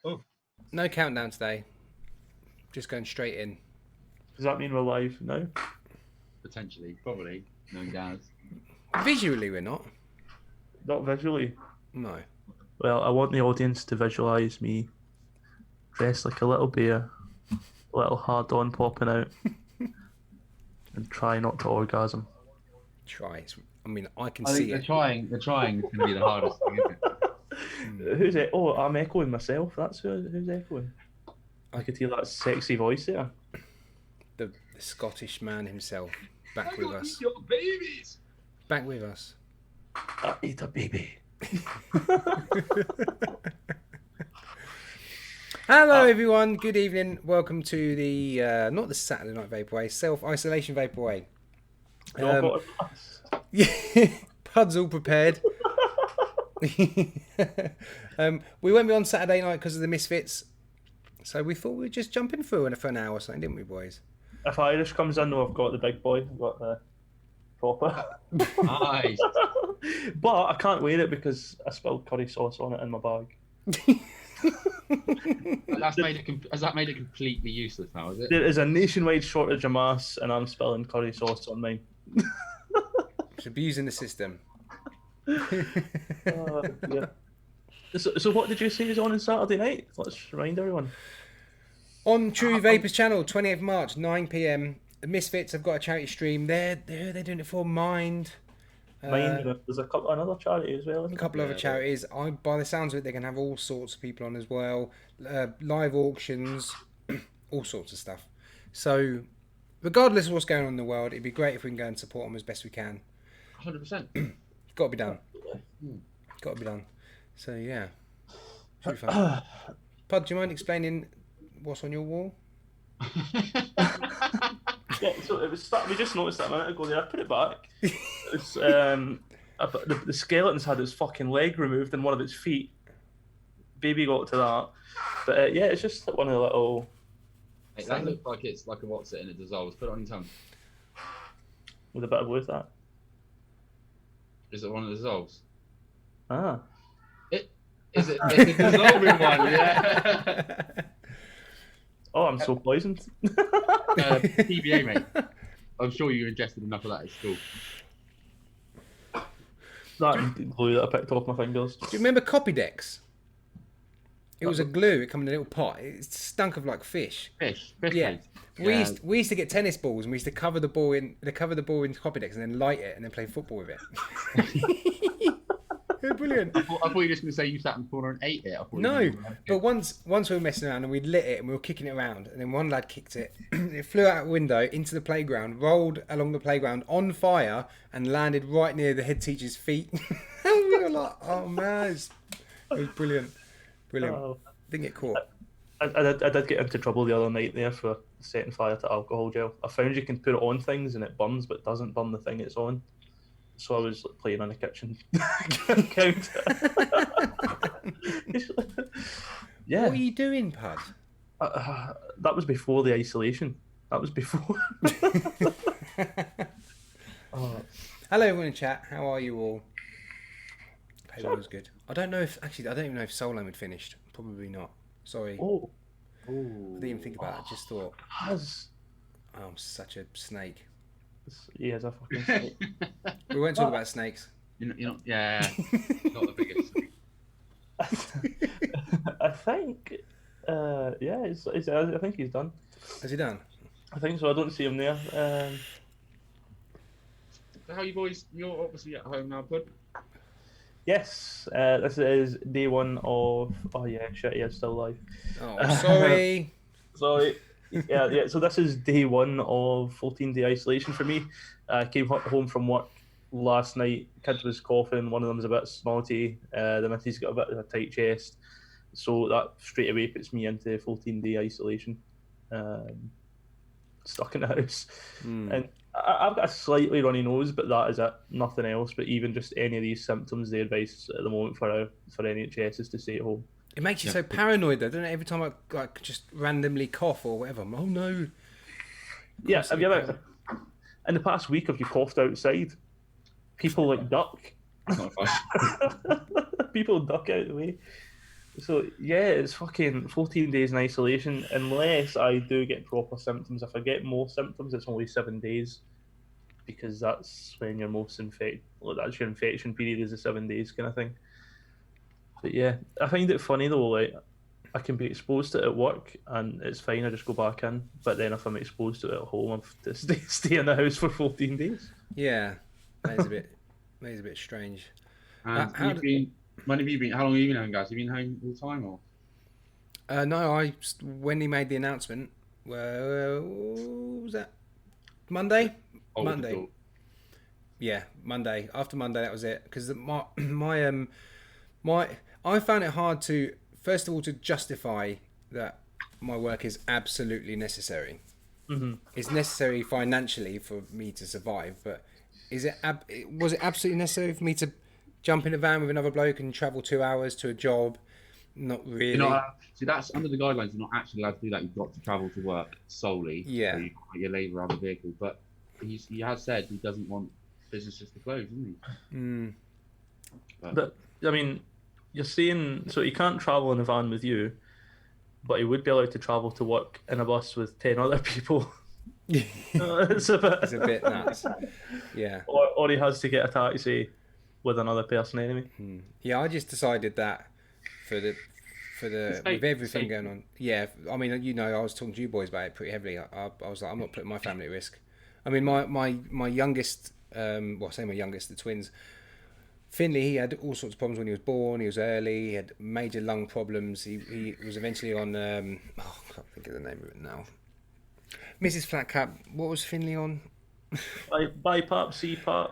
Oh, No countdown today. Just going straight in. Does that mean we're live now? potentially, probably. No does. Visually, we're not. Not visually. No. Well, I want the audience to visualise me dressed like a little bear, a little hard on popping out, and try not to orgasm. Try. I mean, I can I think see the it. trying is going to be the hardest thing, isn't it? Who's it? Oh, I'm echoing myself. That's who's echoing. I could hear that sexy voice there. The Scottish man himself. Back with us. Your babies. Back with us. I eat a baby. Hello, everyone. Good evening. Welcome to the not the Saturday Night Vape-Away, self-isolation Vape-Away. Yeah, Pud's all prepared. We won't be on Saturday night because of the Misfits, so we thought we'd just jump in for an hour or something, didn't we, boys? If Irish comes in, though, I've got the big boy. I've got the proper. Nice. But I can't wear it because I spilled curry sauce on it in my bag. Has that made it completely useless now, is it? There is a nationwide shortage of masks, and I'm spilling curry sauce on mine. It's abusing the system. Yeah. So what did you say is on Saturday night? Let's remind everyone. On True Vapor's channel, 28th March, 9 p.m. The Misfits have got a charity stream. They're doing it for Mind. There's a couple another charity as well. A couple other charities. By the sounds of it, they're going to have all sorts of people on as well. Live auctions, all sorts of stuff. So, regardless of what's going on in the world, it'd be great if we can go and support them as best we can. 100%. Got to be done. Got to be done. So, yeah. Should be fun. Pud, do you mind explaining what's on your wall? Yeah, so it was. We just noticed that a minute ago there. I put it back. It's, the skeleton's had its fucking leg removed and one of its feet. Baby got to that. But yeah, it's just one of the little... Hey, that looks like it's like a what's it and it dissolves. Put it on your tongue. With a bit of with that. Is it one that dissolves? Ah. Is it the dissolving one? Yeah. Oh, I'm so poisoned. TBA, mate. I'm sure you ingested enough of that at school. That glue that I picked off my fingers. Do you remember Copy Decks? It was a glue. It came in a little pot. It stunk of like fish. Fish. Yeah. Paste. We used to get tennis balls and we used to cover the ball in Copy Decks and then light it and then play football with it. Brilliant. I thought you were just going to say you sat in the corner and ate it. No, but once we were messing around and we lit it and we were kicking it around and then one lad kicked it. It flew out a window into the playground, rolled along the playground on fire and landed right near the head teacher's feet. And we were like, oh man, it was brilliant. Brilliant. Didn't get caught. I did get into trouble the other night there for setting fire to alcohol gel. I found you can put it on things and it burns but doesn't burn the thing it's on. So I was playing on the kitchen counter. Yeah. What are you doing, Pud? That was before the isolation. That was before. Hello everyone in chat. How are you all? Hope all was good. I don't even know if Soul Aim had finished. Probably not. Sorry. Oh. I didn't even think about it. I just thought, I'm such a snake. He is a fucking snake. We won't talk about snakes. You're not, yeah. Not the biggest. I think, yeah, I think he's done. Has he done? I think so. I don't see him there. So how you boys? You're obviously at home now, Pud. Yes, this is day one of. Oh yeah, shit, he is still alive. Oh, sorry. Sorry. Yeah. So this is day one of 14-day isolation for me. I came home from work last night. Kid was coughing. One of them was a bit snotty. The missus got a bit of a tight chest. So that straight away puts me into 14-day isolation. Stuck in the house. And I've got a slightly runny nose, but that is it. Nothing else. But even just any of these symptoms, the advice at the moment for NHS is to stay at home. It makes you so paranoid, though, doesn't it? Every time I just randomly cough or whatever, I'm, oh no. Yeah, have you ever, in the past week, have you coughed outside? People like duck. Not fun. People duck out of the way. So yeah, it's fucking 14 days in isolation unless I do get proper symptoms. If I get more symptoms, it's only 7 days because that's when you're most infected. Well, that's your infection period is the 7 days kind of thing. But yeah, I find it funny though. Like I can be exposed to it at work and it's fine. I just go back in. But then if I'm exposed to it at home, I have to stay in the house for 14 days. Yeah, that is a bit strange. And How you've been, when have you been? How long have you been home, guys? Have you been home all the time, or? No, when he made the announcement, what was that? Monday? Oh, Monday. difficult. Yeah, Monday. After Monday, that was it. Because my I found it hard to, first of all, to justify that my work is absolutely necessary. Mm-hmm. It's necessary financially for me to survive, but was it absolutely necessary for me to jump in a van with another bloke and travel 2 hours to a job? Not really. You're not, see, that's under the guidelines. You're not actually allowed to do that. You've got to travel to work solely. Yeah. So you can't get your labour out of the vehicle. But he has said he doesn't want businesses to close, isn't he? Mm. But I mean, you're saying so he can't travel in a van with you, but he would be allowed to travel to work in a bus with 10 other people. It's a bit nuts. Yeah. Or he has to get a taxi with another person anyway. Yeah, I just decided that for the with everything going on. Yeah, I mean, you know, I was talking to you boys about it pretty heavily. I was like, I'm not putting my family at risk. I mean, my youngest, well, I say my youngest, the twins. Finley, he had all sorts of problems when he was born. He was early. He had major lung problems. He was eventually on. I can't think of the name of it now. Mrs. Flatcap. What was Finley on? BiPAP, CPAP.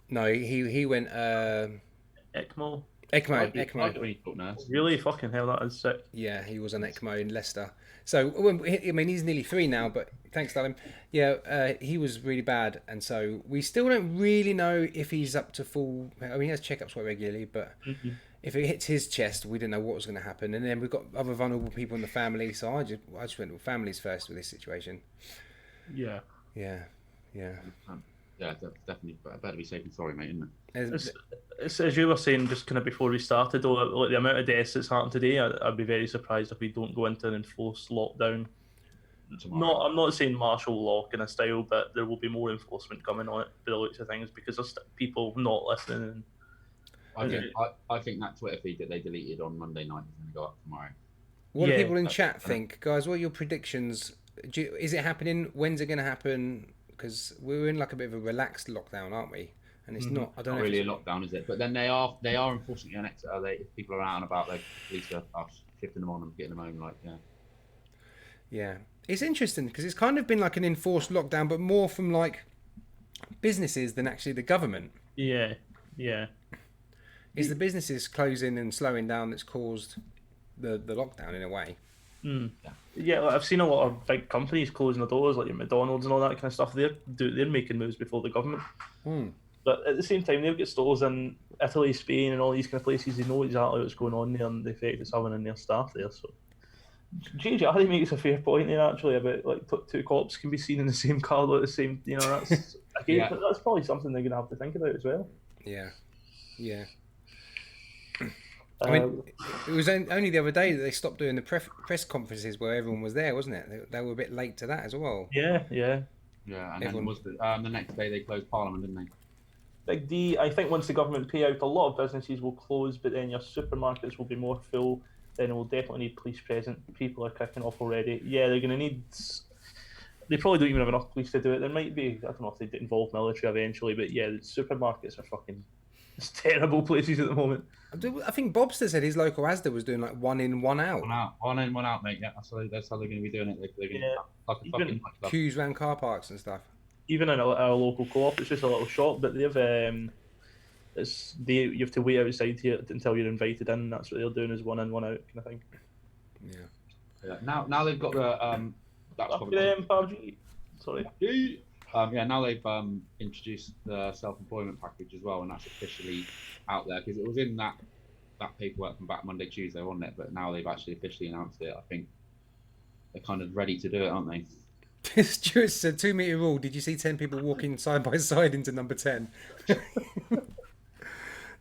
No, he went. ECMO. ECMO. Really, fucking hell, that is sick. Yeah, he was on ECMO in Leicester. So, I mean, he's nearly 3 now, but thanks, darling. Yeah, he was really bad, and so we still don't really know if he's up to full. I mean, he has checkups quite regularly, but if it hits his chest, we didn't know what was going to happen. And then we've got other vulnerable people in the family, so I just went with families first with this situation. Yeah. Yeah. Yeah, definitely. Better be safe than sorry, mate, isn't it? It's, as you were saying just kind of before we started, though, like the amount of deaths that's happened today, I'd be very surprised if we don't go into an enforced lockdown. I'm not saying martial law kind of style, but there will be more enforcement coming on it by the looks of things because there's people not listening. I think that Twitter feed that they deleted on Monday night is going to go up tomorrow. What do people in chat think? Guys, what are your predictions? Is it happening? When's it going to happen? Because we're in like a bit of a relaxed lockdown, aren't we? And it's not. I don't know. Really a lockdown, is it? But then they are enforcing it on Exeter. If people are out and about, the police are shifting them on and getting them home. Like, yeah, it's interesting because it's kind of been like an enforced lockdown, but more from like businesses than actually the government. Yeah. It's the businesses closing and slowing down that's caused the lockdown in a way. Yeah, like I've seen a lot of big companies closing their doors, like your McDonald's and all that kind of stuff. They're making moves before the government. But at the same time, they've got stores in Italy, Spain, and all these kind of places. They know exactly what's going on there and the effect it's having on their staff there. So, JJ makes a fair point there actually about like 2 cops can be seen in the same car at the same. You know, that's again, that's probably something they're going to have to think about as well. Yeah. I mean, it was only the other day that they stopped doing the press conferences where everyone was there, wasn't it? They were a bit late to that as well. Yeah. And everyone was the next day they closed Parliament, didn't they? Big D, I think once the government pay out, a lot of businesses will close, but then your supermarkets will be more full. Then we'll definitely need police present. People are kicking off already. Yeah, they're going to need. They probably don't even have enough police to do it. There might be, I don't know if they involve military eventually, but yeah, the supermarkets are fucking. It's terrible places at the moment. I think Bobster said his local Asda was doing like 1 in, 1 out. 1 in, 1 out, mate. Yeah, that's how they're going to be doing it. They're going to like a fucking queues around car parks and stuff. Even in our local co-op, it's just a little shop, but they've you have to wait outside here until you're invited in. That's what they're doing is 1 in, 1 out kind of thing. Yeah. Now they've got the that's PUBG. Sorry. Now they've introduced the self-employment package as well, and that's officially out there because it was in that paperwork from back Monday, Tuesday, wasn't it? But now they've actually officially announced it. I think they're kind of ready to do it, aren't they? Stuart said 2 meter rule. Did you see 10 people walking side by side into number 10?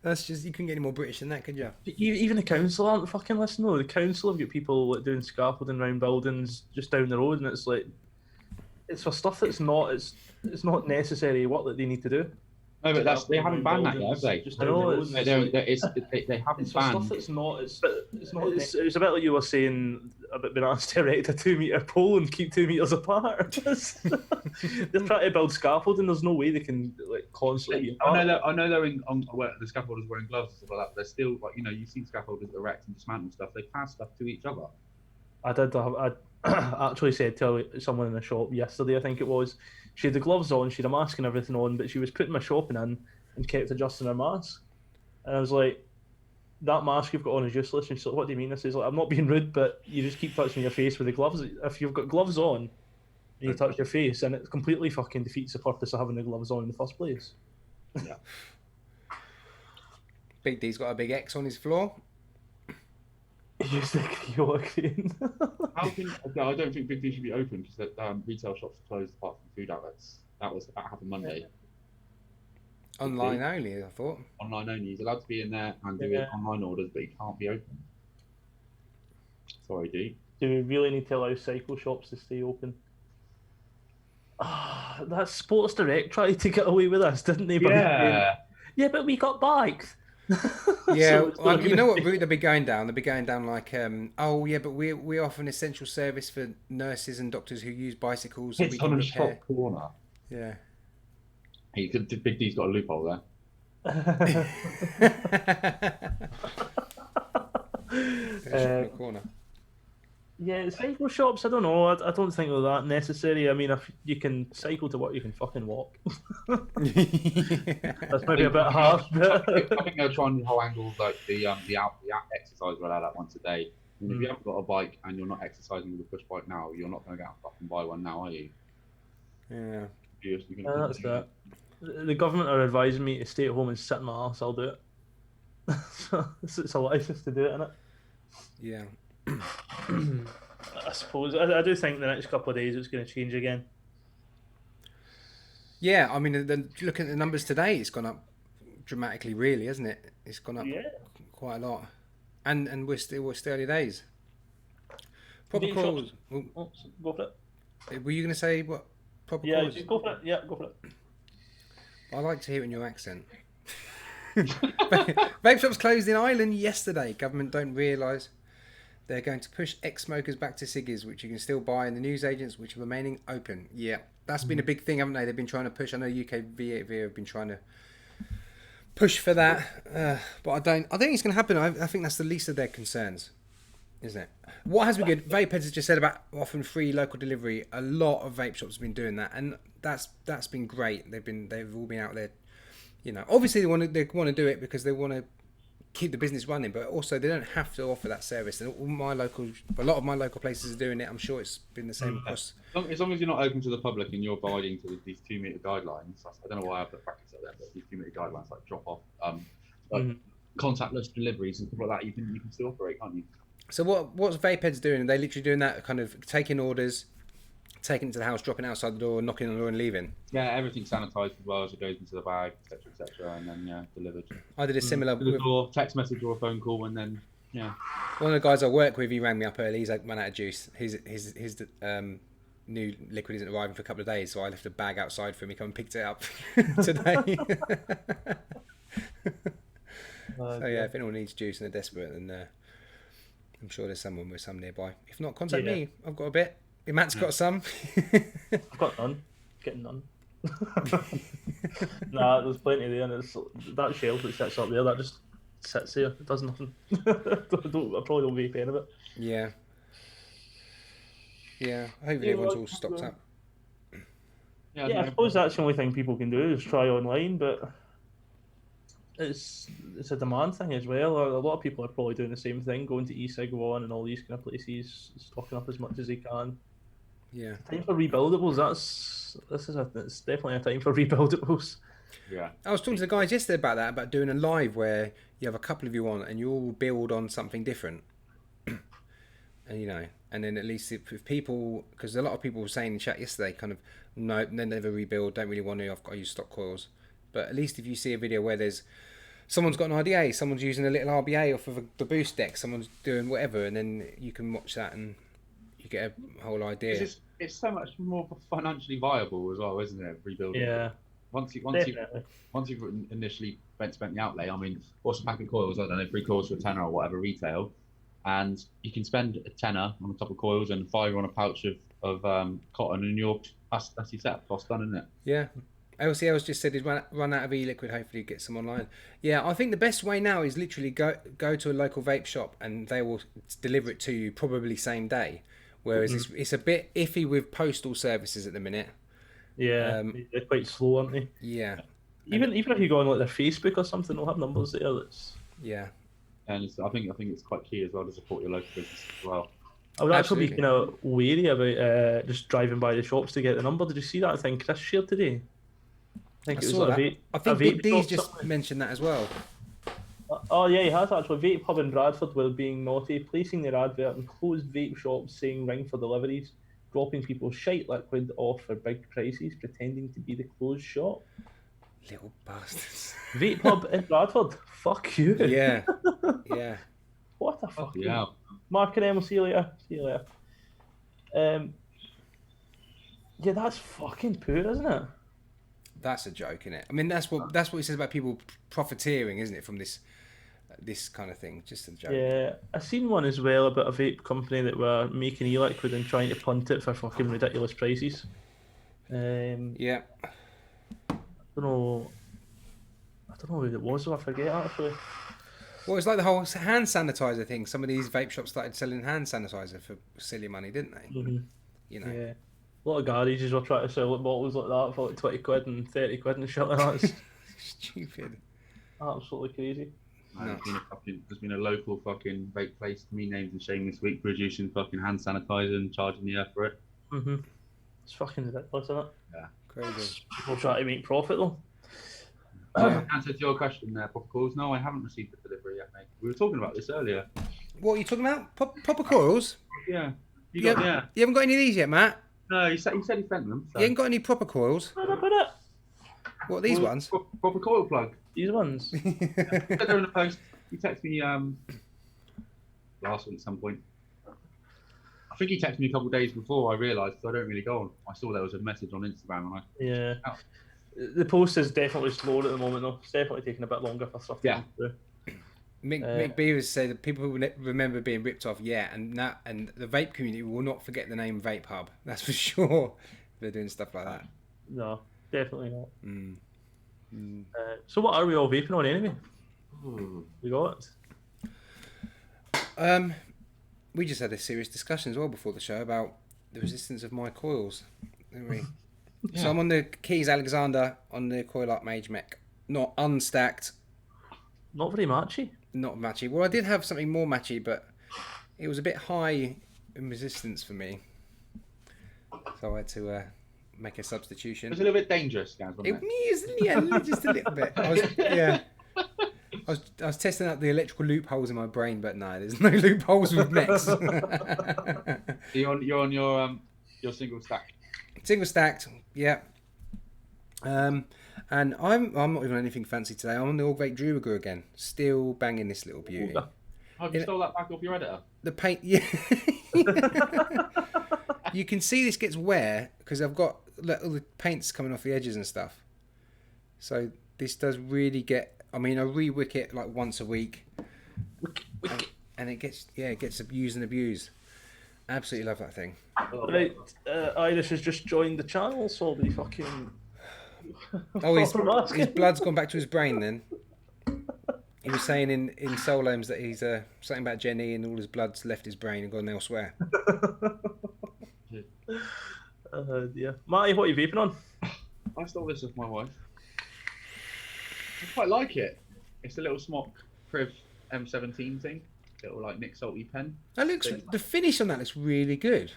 That's just, you couldn't get any more British than that, could you? Even the council aren't fucking listening. Though. The council have got people like doing scaffolding around buildings just down the road, and it's like it's for stuff that's not it's not necessary work that they need to do. No, but they haven't banned that yet, have they? Just down the road. They haven't It's for banned. stuff that's not. It's a bit like you were saying about being asked to erect a 2 metre pole and keep 2 metres apart. They're trying to build scaffolding. There's no way they can like constantly. Be I know they're the scaffolders wearing gloves and stuff like that. But they're still like you've seen scaffolders erect and dismantle stuff. They pass stuff to each other. I actually said to someone in the shop yesterday, I think it was, she had the gloves on, she had a mask and everything on, but she was putting my shopping in and kept adjusting her mask. And I was like, that mask you've got on is useless. And she's like, what do you mean? I says, like, I'm not being rude, but you just keep touching your face with the gloves. If you've got gloves on and you touch your face, and it completely fucking defeats the purpose of having the gloves on in the first place. Yeah. Big D's got a big X on his floor. Use the Yorkshire. I don't think Big D should be open because retail shops are closed apart from food outlets. That happened Monday. Online only, I thought. Online only. He's allowed to be in there and do online orders, but he can't be open. Sorry, D. Do we really need to allow cycle shops to stay open? That Sports Direct tried to get away with us, didn't they? Yeah, but we got bikes. Yeah, you know what route they'll be going down? They'll be going down like, but we offer an essential service for nurses and doctors who use bicycles. It's on a shop corner. Yeah. Big D's got a loophole there. Corner. Yeah, cycle shops, I don't know. I don't think they're that necessary. I mean, if you can cycle to work, you can fucking walk. That's maybe a bit harsh. I think they're trying the whole angle like the app exercise we're allowed at once a day. And if you haven't got a bike and you're not exercising with a push bike now, you're not going to go out and fucking buy one now, are you? Yeah. That's that. The government are advising me to stay at home and sit in my arse. I'll do it. So it's a license to do it, innit? Yeah. I suppose. I do think the next couple of days it's going to change again. Yeah, I mean, look at the numbers today. It's gone up dramatically, really, hasn't it? It's gone up quite a lot, and we're still early days. Proper calls. Go for it. Were you going to say what? Proper calls? Yeah, go for it. Yeah, go for it. I like to hear it in your accent. Vape shops closed in Ireland yesterday. Government don't realise they're going to push ex-smokers back to ciggies, which you can still buy in the newsagents, which are remaining open. Yeah, that's been a big thing, haven't they? They've been trying to push. I know UK Vape have been trying to push for that, but I think it's going to happen. I think that's the least of their concerns, isn't it? What has been good? Vapeheads has just said about offering free local delivery. A lot of vape shops have been doing that, and that's been great. They've all been out there. You know, obviously they want to do it because they want to keep the business running, but also they don't have to offer that service. And a lot of my local places are doing it. I'm sure it's been the same across. As long as you're not open to the public and you're abiding to these 2 metre guidelines, I don't know why I put brackets up there, but these 2 metre guidelines like drop off, contactless deliveries and stuff like that, you can still operate, can't you? So what's Vapeheads doing? Are they literally doing that, kind of taking orders, taking it to the house, dropping it outside the door, knocking on the door and leaving? Yeah, everything's sanitised as well as it goes into the bag, etc., and then delivered. I did a similar to the door, text message or a phone call, and then one of the guys I work with, he rang me up early. He's like, run out of juice. His new liquid isn't arriving for a couple of days, so I left a bag outside for him. He come and picked it up today. So yeah, if anyone needs juice and they're desperate, then I'm sure there's someone with some nearby. If not, contact me. I've got a bit. Matt's got some. I've got none. Getting none. Nah, there's plenty there, and it's that shelf that sits up there. That just sits there. It does nothing. I probably don't vape any of it. Yeah. Yeah. Hopefully everyone's all stocked up. Yeah, I suppose that's the only thing people can do is try online, but it's a demand thing as well. A lot of people are probably doing the same thing, going to eCig1 and all these kind of places, stocking up as much as they can. Yeah. Time for rebuildables. It's definitely a time for rebuildables. Yeah. I was talking to the guys yesterday about that, about doing a live where you have a couple of you on and you all build on something different. And and then at least if people, because a lot of people were saying in chat yesterday, kind of, no, they never rebuild, don't really want to, I use stock coils. But at least if you see a video where there's someone's got an IDA, someone's using a little RBA off of the boost deck, someone's doing whatever, and then you can watch that and you get a whole idea. It's so much more financially viable as well, isn't it? Rebuilding. Yeah. Once you've initially spent the outlay, I mean, what's a pack of coils? I don't know, 3 coils for a tenner or whatever retail, and you can spend a tenner on the top of coils and £5 on a pouch of cotton, and that's your set cost done, isn't it? Yeah. LCL's just said he's run out of e-liquid. Hopefully, get some online. Yeah, I think the best way now is literally go to a local vape shop and they will deliver it to you probably same day. Whereas it's a bit iffy with postal services at the minute. Yeah, they're quite slow, aren't they? Yeah. Even if you go on like their Facebook or something, they'll have numbers there. Yeah. And I think it's quite key as well to support your local business as well. I would actually be kind of wary about just driving by the shops to get the number. Did you see that thing Chris shared today? I think it was saw like that. I think Big D's just mentioned that as well. Oh yeah, he has actually. Vape Pub in Bradford were being naughty, placing their advert in closed vape shops saying ring for deliveries, dropping people shite liquid off for big prices, pretending to be the closed shop. Little bastards. Vape Pub in Bradford. Fuck you. Yeah. Yeah. What a fuck. Yeah. Mark and Em, will see you later. Yeah, that's fucking poor, isn't it? That's a joke, isn't it? I mean, that's what he says about people profiteering, isn't it, from this kind of thing? Just a joke. Yeah, I seen one as well about a vape company that were making e-liquid and trying to punt it for fucking ridiculous prices. Yeah. I don't know who it was, so I forget actually. Well, it's like the whole hand sanitizer thing. Some of these vape shops started selling hand sanitizer for silly money, didn't they? Mm-hmm. You know. Yeah. A lot of garages were trying to sell bottles like that for like 20 quid and 30 quid and shit like that. It's Stupid. absolutely crazy. No. There's been a local fucking vape place to me named and shame this week producing fucking hand sanitizer and charging the earth for it. Mm-hmm. It's fucking ridiculous, isn't it? Yeah. Crazy. People try to make profit though. Answer to your question there, Pop Calls. No, I haven't received the delivery yet, mate. We were talking about this earlier. What are you talking about? Popper coils? Yeah. You haven't got any of these yet, Matt? No, he said he sent them. So. You ain't got any proper coils? What, these ones? Proper coil plug. These ones? They're in the post. He texted me last week at some point. I think he texted me a couple of days before I realised, because I don't really go on. I saw there was a message on Instagram and Yeah. The post is definitely slower at the moment though. It's definitely taking a bit longer for stuff to come through. Mick Beavers said that people will remember being ripped off, and the vape community will not forget the name Vape Hub. That's for sure. They're doing stuff like that. No, definitely not. Mm. So what are we all vaping on anyway? We got it. We just had a serious discussion as well before the show about the resistance of my coils, didn't we? Yeah. So I'm on the Keys Alexander on the Coil Up Mage Mech, not unstacked. Not very matchy. Not matchy. Well, I did have something more matchy, but it was a bit high in resistance for me, so I had to make a substitution. It was a little bit dangerous, guys, wasn't it? Yeah, just a little bit. I was testing out the electrical loopholes in my brain, but no, there's no loopholes with mechs. You're on your single stack. Single stacked, yeah. And I'm not even anything fancy today. I'm on the Org Vape Druiger again, still banging this little beauty. Have you stole that back off your editor? The paint, yeah. You can see this gets wear because I've got all the paints coming off the edges and stuff. So this does really get. I mean, I re-wick it like once a week, and it gets used and abused. Absolutely love that thing. Right, Irish has just joined the channel, so be fucking. Oh, his blood's gone back to his brain then. He was saying in Solom's that he's something about Jenny and all his blood's left his brain and gone elsewhere. Yeah. Matty, what are you vaping on? I stole this off my wife. I quite like it. It's a little smock Priv M17 thing. Little like Nick Salty pen. That looks. The finish on that looks really good.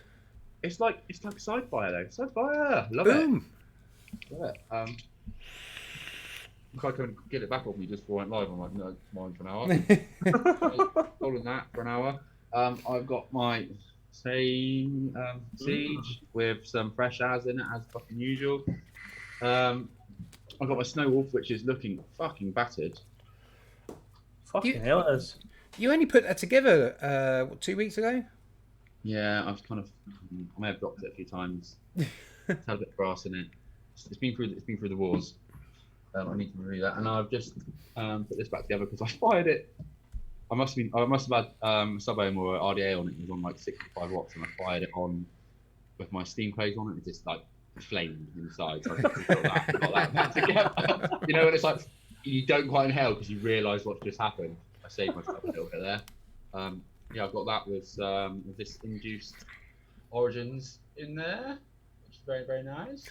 It's like Sidefire though. Sidefire, love Boom. it. Love it. I couldn't get it back off me just before I went live. I'm like, no, it's mine for an hour. Holding that for an hour. I've got my same Siege with some fresh as in it as fucking usual. I've got my Snow Wolf, which is looking fucking battered. Fucking hell, it is. You only put that together, 2 weeks ago? Yeah, I've kind of, I may have dropped it a few times. It's had a bit of brass in it. It's been through the wars. I need to review that, and I've just put this back together because I fired it. I must have had sub-ohm or RDA on it. It was on like 65 watts, and I fired it on with my steam clothes on it. It just like flamed inside. So I got that back together. You know, when it's like you don't quite inhale because you realise what's just happened. I saved myself a little bit there. Yeah, I've got that with this induced origins in there, which is very, very nice.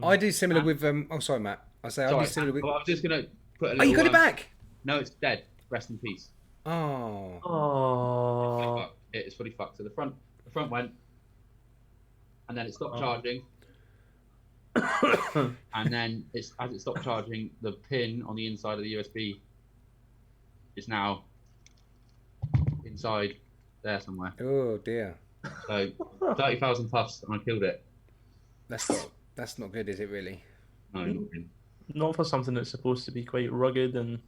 I do similar with oh sorry Matt. I do similar with I was just gonna put a little. Oh, you got it back? No, it's dead. Rest in peace. Oh. Oh. It is fully fucked. So the front went, and then it stopped charging. And then as it stopped charging, the pin on the inside of the USB is now inside there somewhere. Oh dear. So 30,000 puffs and I killed it. That's not good, is it really? No, not really. Not for something that's supposed to be quite rugged and.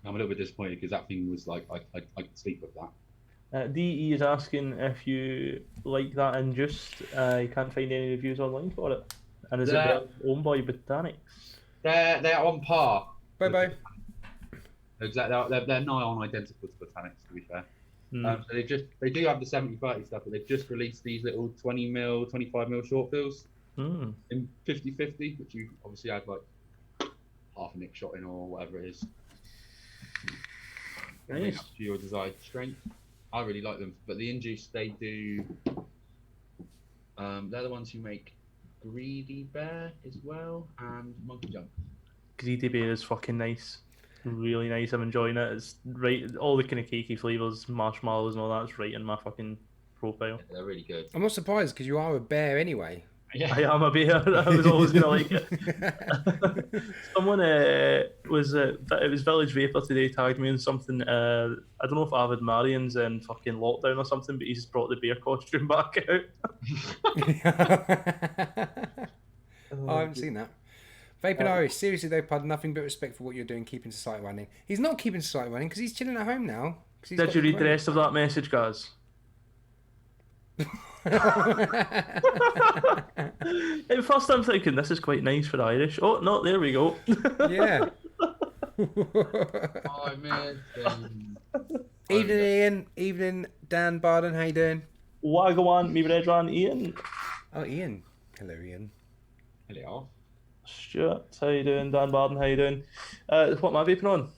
I'm a little bit disappointed because that thing was like I could sleep with that. DE is asking if you like that induced. You can't find any reviews online for it. And is it owned by Botanics? They're on par. Bye. Exactly. They're nigh on identical to Botanics, to be fair. So they do have the 70-30 stuff, but they've just released these little 20mm, 25mm short fills in 50-50, which you obviously add like half a nick shot in or whatever it is. Nice. Up to your desired strength. I really like them, but the induced they do. They're the ones who make Greedy Bear as well and Monkey Jump. Greedy Bear is fucking nice. Really nice. I'm enjoying it. It's right. All the kind of cakey flavors, marshmallows and all that's right in my fucking profile. Yeah, they're really good. I'm not surprised because you are a bear anyway. Yeah. I am a bear. I was always gonna like it. Someone it was Village Vaper today tagged me in something. I don't know if Avid Marian's in fucking lockdown or something, but he's brought the bear costume back out. I haven't seen that. Vaping Irish, seriously though, Pud, nothing but respect for what you're doing, keeping society running. He's not keeping society running because he's chilling at home now. Did you read the rest of that message, guys? At first I'm thinking this is quite nice for Irish. Oh no, there we go. Yeah. Oh man. Evening Ian, evening Dan Barden, how you doing? Wagwan, me red ran Ian. Oh Ian. Hello Ian. Hello. Stuart, how you doing? Dan Barden, how you doing? What am I vaping on?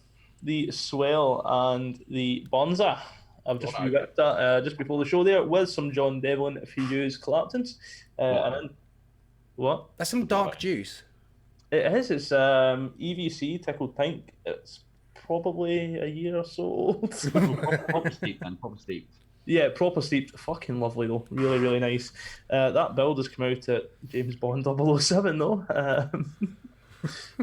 The Swell and the Bonza. I've just re-whipped that just before the show there with some John Devlin Fuse Claptons. And then, what? That's some dark juice. It is. It's EVC Tickled Pink. It's probably a year or so old. Proper steep then, proper steep. Yeah, proper steeped. Fucking lovely though. Really, really nice. That build has come out at James Bond 007 though.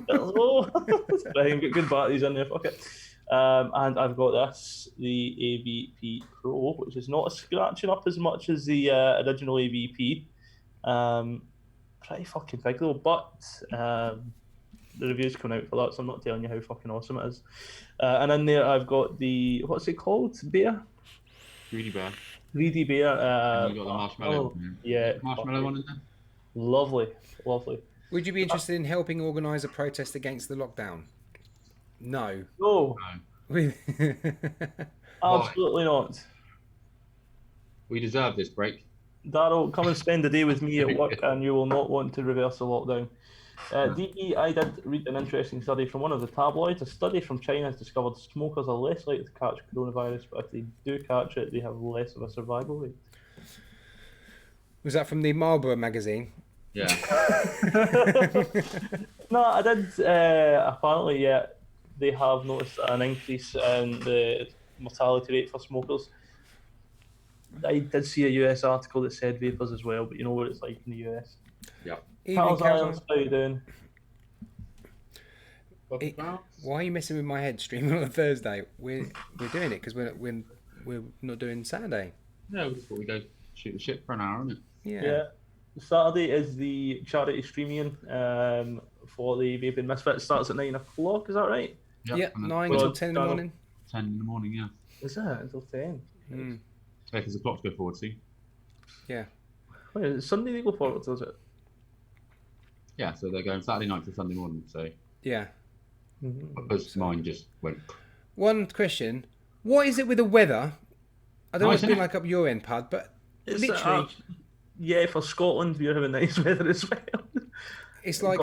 Hello. Got good batteries in there. Fuck it. And I've got this, the AVP Pro, which is not scratching up as much as the original AVP. Pretty fucking big though, but the review's coming out for that, so I'm not telling you how fucking awesome it is. And in there I've got the, what's it called? Bear? Greedy Bear. Greedy Bear. You got the marshmallow one. Yeah. Marshmallow one in there? Lovely, lovely. Would you be interested in helping organise a protest against the lockdown? No. No. No. Absolutely not. We deserve this break. Darryl, come and spend the day with me at work and you will not want to reverse the lockdown. DE, I did read an interesting study from one of the tabloids. A study from China has discovered smokers are less likely to catch coronavirus, but if they do catch it, they have less of a survival rate. Was that from the Marlborough magazine? Yeah. No, I did. Apparently, yeah, they have noticed an increase in the mortality rate for smokers. I did see a US article that said vapors as well, but you know what it's like in the US. Yeah. How's how you doing? Why are you messing with my head streaming on a Thursday? We're doing it because we're not doing Saturday. No, we just thought we'd go shoot the shit for an hour, isn't it? Yeah. Saturday is the charity streaming for the Vaping Misfits. Starts at 9 o'clock, is that right? Yep, Yeah, and then 9 Well, till 10 in the Donald. morning. 10 in the morning. Yeah, Is that until 10? Mm. because the clocks go forward. See. Yeah. Wait, is it Sunday they go forward, does it? Yeah, so they're going Saturday night to Sunday morning. So Yeah. because mine just went. One question. What is it with the weather? I don't know Nice, what's been innit? like up your end, Pud, but It's literally, yeah, for Scotland, we're having nice weather as well. it's like,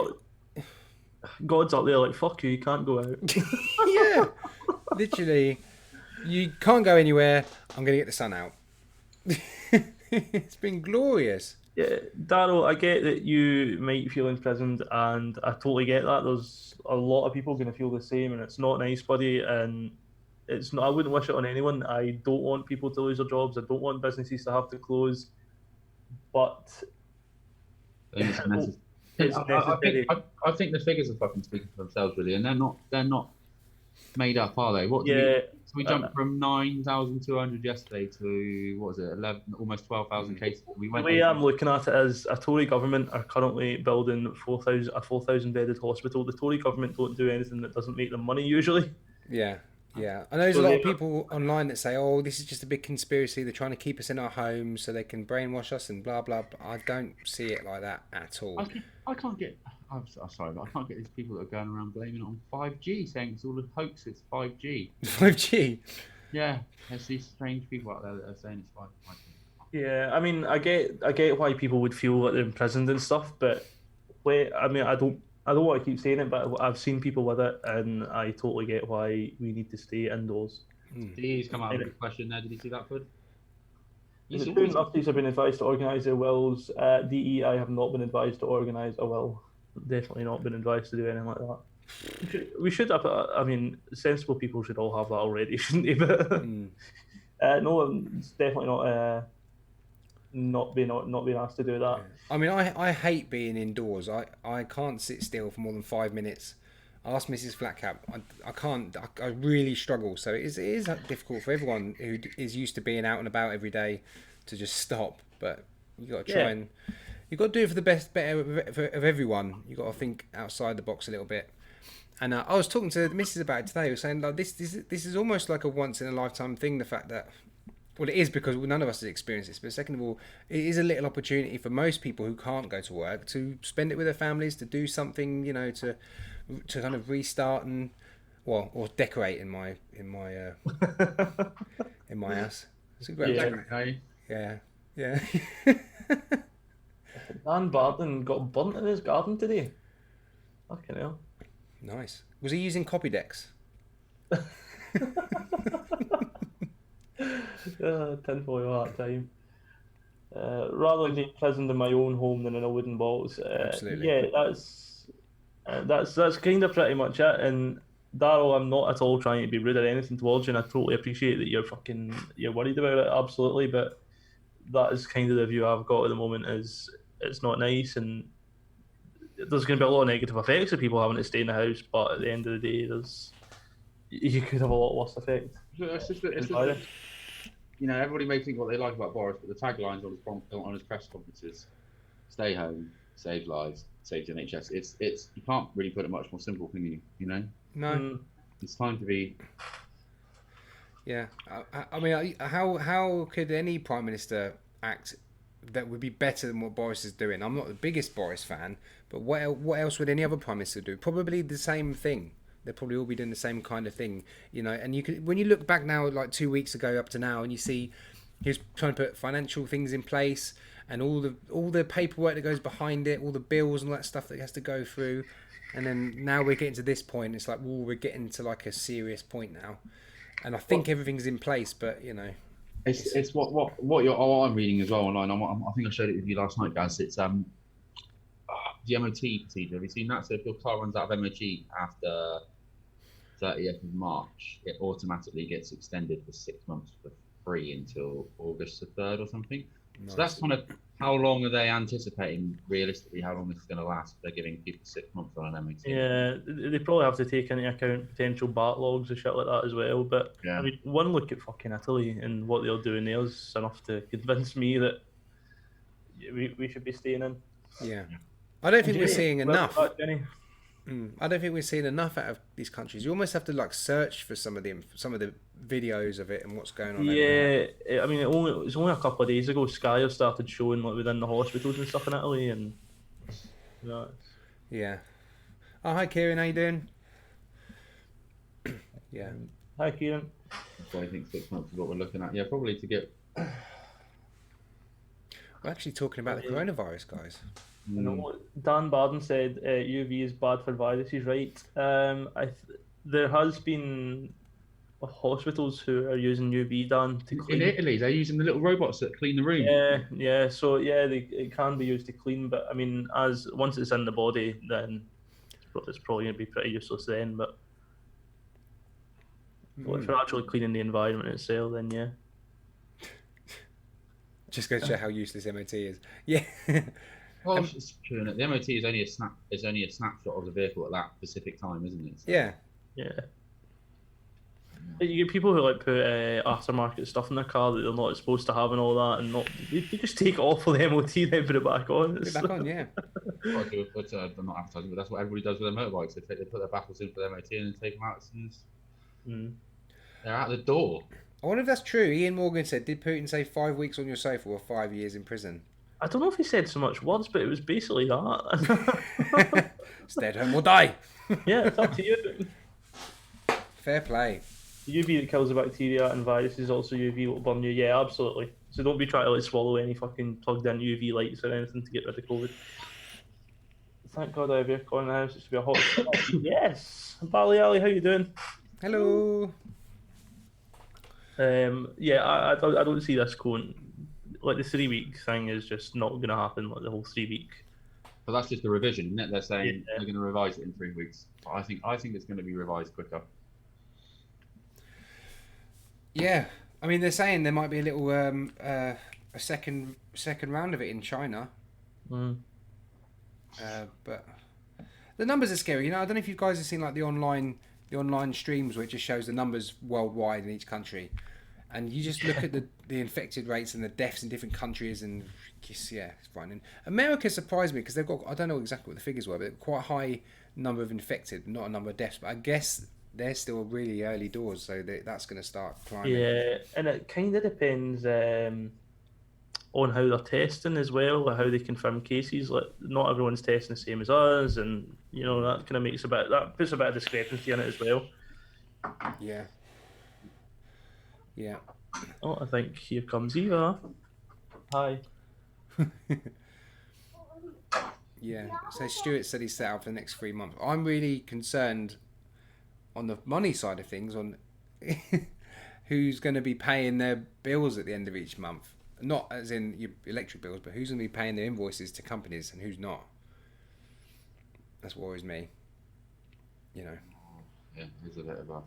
God's up there like, fuck you can't go out. yeah, literally, you can't go anywhere. I'm going to get the sun out. It's been glorious. Yeah, Darryl, I get that you might feel imprisoned, and I totally get that. There's a lot of people going to feel the same, and it's not nice, buddy. And it's not. I wouldn't wish it on anyone. I don't want people to lose their jobs. I don't want businesses to have to close. But It's necessary. it's necessary. I think the figures are fucking speaking for themselves, really, and they're not made up, are they? What? Yeah. So we jumped from 9,200 yesterday to what was it? 11, almost 12,000 cases. We The went. way I'm looking at it is a Tory government are currently building a 4,000 bedded hospital. The Tory government don't do anything that doesn't make them money usually. Yeah. Yeah, I know there's a lot of people online that say, "Oh, this is just a big conspiracy. They're trying to keep us in our homes so they can brainwash us and blah blah." But I don't see it like that at all. I can't get. I'm sorry, but I can't get these people that are going around blaming it on 5G, saying it's all a hoax. It's 5G. 5G. Yeah, there's these strange people out there that are saying it's 5G. Yeah, I mean, I get why people would feel like they're imprisoned and stuff, but I mean, I don't want to keep saying it, but I've seen people with it, and I totally get why we need to stay indoors. He's come out with a good question there. Did you see that, Pud? The two nurses have been advised to organise their wills. DEI have not been advised to organise a will. Definitely not been advised to do anything like that. We should have. I mean, sensible people should all have that already, shouldn't they? But no, it's definitely not being asked to do that. I mean, I hate being indoors. I can't sit still for more than 5 minutes. Ask Mrs. Flatcap. I can't. I really struggle. So it is difficult for everyone who is used to being out and about every day to just stop. But you got to try and you got to do it for the better of everyone. You got to think outside the box a little bit. And I was talking to the missus about it today. I was saying like this is almost like a once in a lifetime thing. The fact that, well, it is because none of us has experienced this. But second of all, it is a little opportunity for most people who can't go to work to spend it with their families, to do something, you know, to kind of restart and or decorate in my house. It's a great yeah. Dan Barton got burnt in his garden today. Fucking hell. Nice. Was he using copy decks? Tinfoil that time. Rather than being imprisoned in my own home than in a wooden box. Absolutely. Yeah, that's kind of pretty much it. And Darryl, I'm not at all trying to be rude or anything towards you, and I totally appreciate that you're worried about it, absolutely. But that is kind of the view I've got at the moment. Is it's not nice, and there's going to be a lot of negative effects of people having to stay in the house. But at the end of the day, you could have a lot worse effect. It's just, you know, everybody may think what they like about Boris, but the taglines on his press conferences: "Stay home, save lives, save the NHS." It's you can't really put it much more simple, can you? You know. No. It's time to be. Yeah, I mean, how could any prime minister act that would be better than what Boris is doing? I'm not the biggest Boris fan, but what else would any other prime minister do? Probably the same thing. They'll probably all be doing the same kind of thing, you know. And you could, when you look back now, like 2 weeks ago up to now, and you see he was trying to put financial things in place and all the paperwork that goes behind it, all the bills and all that stuff that he has to go through. And then now we're getting to this point. It's like, well, we're getting to like a serious point now. And I think everything's in place, but you know, it's what I'm reading as well online. I think I showed it with you last night, guys. It's the MOT procedure. Have you seen that? So if your car runs out of MOT after 30th of March, it automatically gets extended for 6 months for free until August the 3rd or something. Nice. So that's kind of how long are they anticipating realistically how long this is going to last? They're giving people 6 months on an MOT. Yeah, they probably have to take into account potential backlogs and shit like that as well. But I mean, one look at fucking Italy and what they're doing there is enough to convince me that we should be staying in. Yeah. I don't think we're seeing enough. I don't think we're seeing enough out of these countries. You almost have to like search for some of the videos of it and what's going on. Yeah, I mean, it was only a couple of days ago. Sky have started showing like within the hospitals and stuff in Italy, and Yeah. Oh, hi Kieran, how you doing? Yeah. Hi, Kieran. So I think 6 months is what we're looking at. Yeah, probably to get. We're actually talking about the coronavirus, guys. You know what Dan Barden said, UV is bad for viruses, right? There has been hospitals who are using UV, Dan, to clean. In Italy, they're using the little robots that clean the room. Yeah. So yeah, it can be used to clean, but I mean, once it's in the body, then it's probably going to be pretty useless then. But if you're actually cleaning the environment itself, then yeah. Just goes to show how useless MOT is. Yeah. Well, it's true. The MOT is only a snapshot of the vehicle at that specific time, isn't it? So, yeah. You get people who like put aftermarket stuff in their car that they're not supposed to have and all that, and they just take it off of the MOT and then put it back on. Put it back on, yeah. I'm not advertising, but that's what everybody does with their motorbikes. They put their baffles in for the MOT and then take them out as soon as they're out the door. I wonder if that's true. Ian Morgan said, "Did Putin say 5 weeks on your sofa or 5 years in prison?" I don't know if he said so much words, but it was basically that. Stay at home or die. Yeah, it's up to you. Fair play. The UV that kills the bacteria and viruses is also UV that will burn you. Yeah, absolutely. So don't be trying to like swallow any fucking plugged in UV lights or anything to get rid of COVID. Thank God I have aircon in the house. It should be a hot. Yes, Bally Ali, how you doing? Hello. Yeah, I don't see this going. Like the 3 week thing is just not going to happen. Like the whole 3 week. But that's just a revision, isn't it? They're saying they're going to revise it in 3 weeks. But I think it's going to be revised quicker. Yeah, I mean they're saying there might be a little a second round of it in China. But the numbers are scary. You know, I don't know if you guys have seen like the online streams where it just shows the numbers worldwide in each country, and you just look at the infected rates and the deaths in different countries, and yeah, it's frightening. America surprised me because they've got, I don't know exactly what the figures were, but quite a high number of infected, not a number of deaths. But I guess they're still really early doors, so that's going to start climbing. Yeah, and it kind of depends on how they're testing as well, or how they confirm cases. Like, not everyone's testing the same as us, and you know that kind of puts a bit of discrepancy in it as well. Yeah. Yeah. Oh, I think here comes Eva. Hi. Yeah. So Stuart said he's set out for the next 3 months. I'm really concerned on the money side of things, on who's going to be paying their bills at the end of each month. Not as in your electric bills, but who's going to be paying their invoices to companies and who's not. That's what worries me. You know. Yeah, there's a bit of a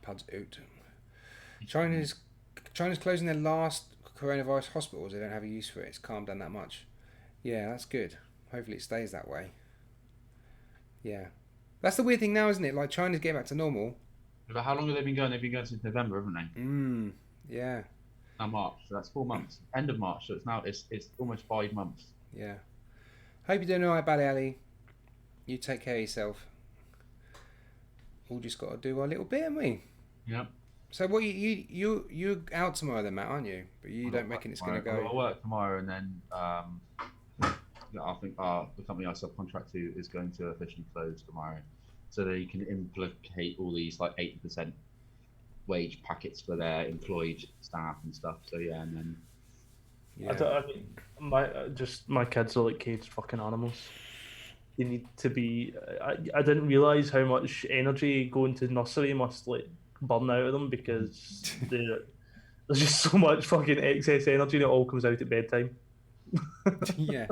Pud's out. China's closing their last coronavirus hospitals. They don't have a use for it. It's calmed down that much. Yeah, that's good. Hopefully it stays that way. Yeah. That's the weird thing now, isn't it? Like, China's getting back to normal. But how long have they been going? They've been going since November, haven't they? Yeah. Now March, so that's 4 months. End of March, so it's almost 5 months. Yeah. Hope you're doing all right, Bally Ali. You take care of yourself. All just got to do our little bit, haven't we? Yeah. So what you're out tomorrow then, Matt, aren't you? But you don't reckon it's going to go. I'll work tomorrow, and then I think the company I subcontract to is going to officially close tomorrow, so they can implicate all these like 80% wage packets for their employed staff and stuff. So yeah, and then I mean, my kids are like caged fucking animals. They need to be. I didn't realize how much energy going to nursery must like burn out of them, because there's just so much fucking excess energy that all comes out at bedtime. Yeah.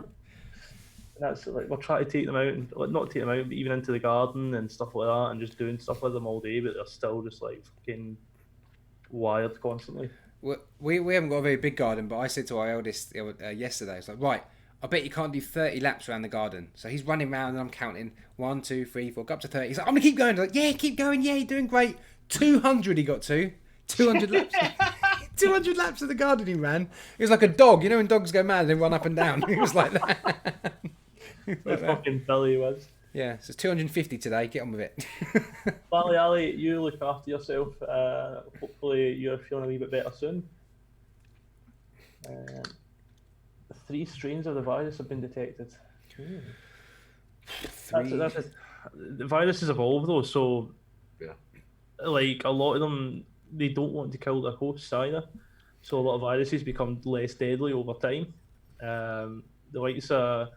That's like we're trying to take them out, and like, not take them out, but even into the garden and stuff like that, and just doing stuff with them all day, but they're still just like fucking wired constantly. We haven't got a very big garden, but I said to our eldest yesterday, I was like, right, I bet you can't do 30 laps around the garden. So he's running around and I'm counting 1, 2, 3, 4, go up to 30. He's like, I'm gonna keep going. I'm like, yeah, keep going. Yeah, you're doing great. 200 he got to. 200 laps. 200 laps of the garden he ran. It was like a dog. You know when dogs go mad, they run up and down. It was like that. What fucking Billy was. Yeah, so it's 250 today. Get on with it. Bally Ali, you look after yourself. Hopefully you're feeling a wee bit better soon. 3 strains of the virus have been detected. That's it. The viruses evolve though, so Yeah. like a lot of them, they don't want to kill their hosts either. So a lot of viruses become less deadly over time. The likes of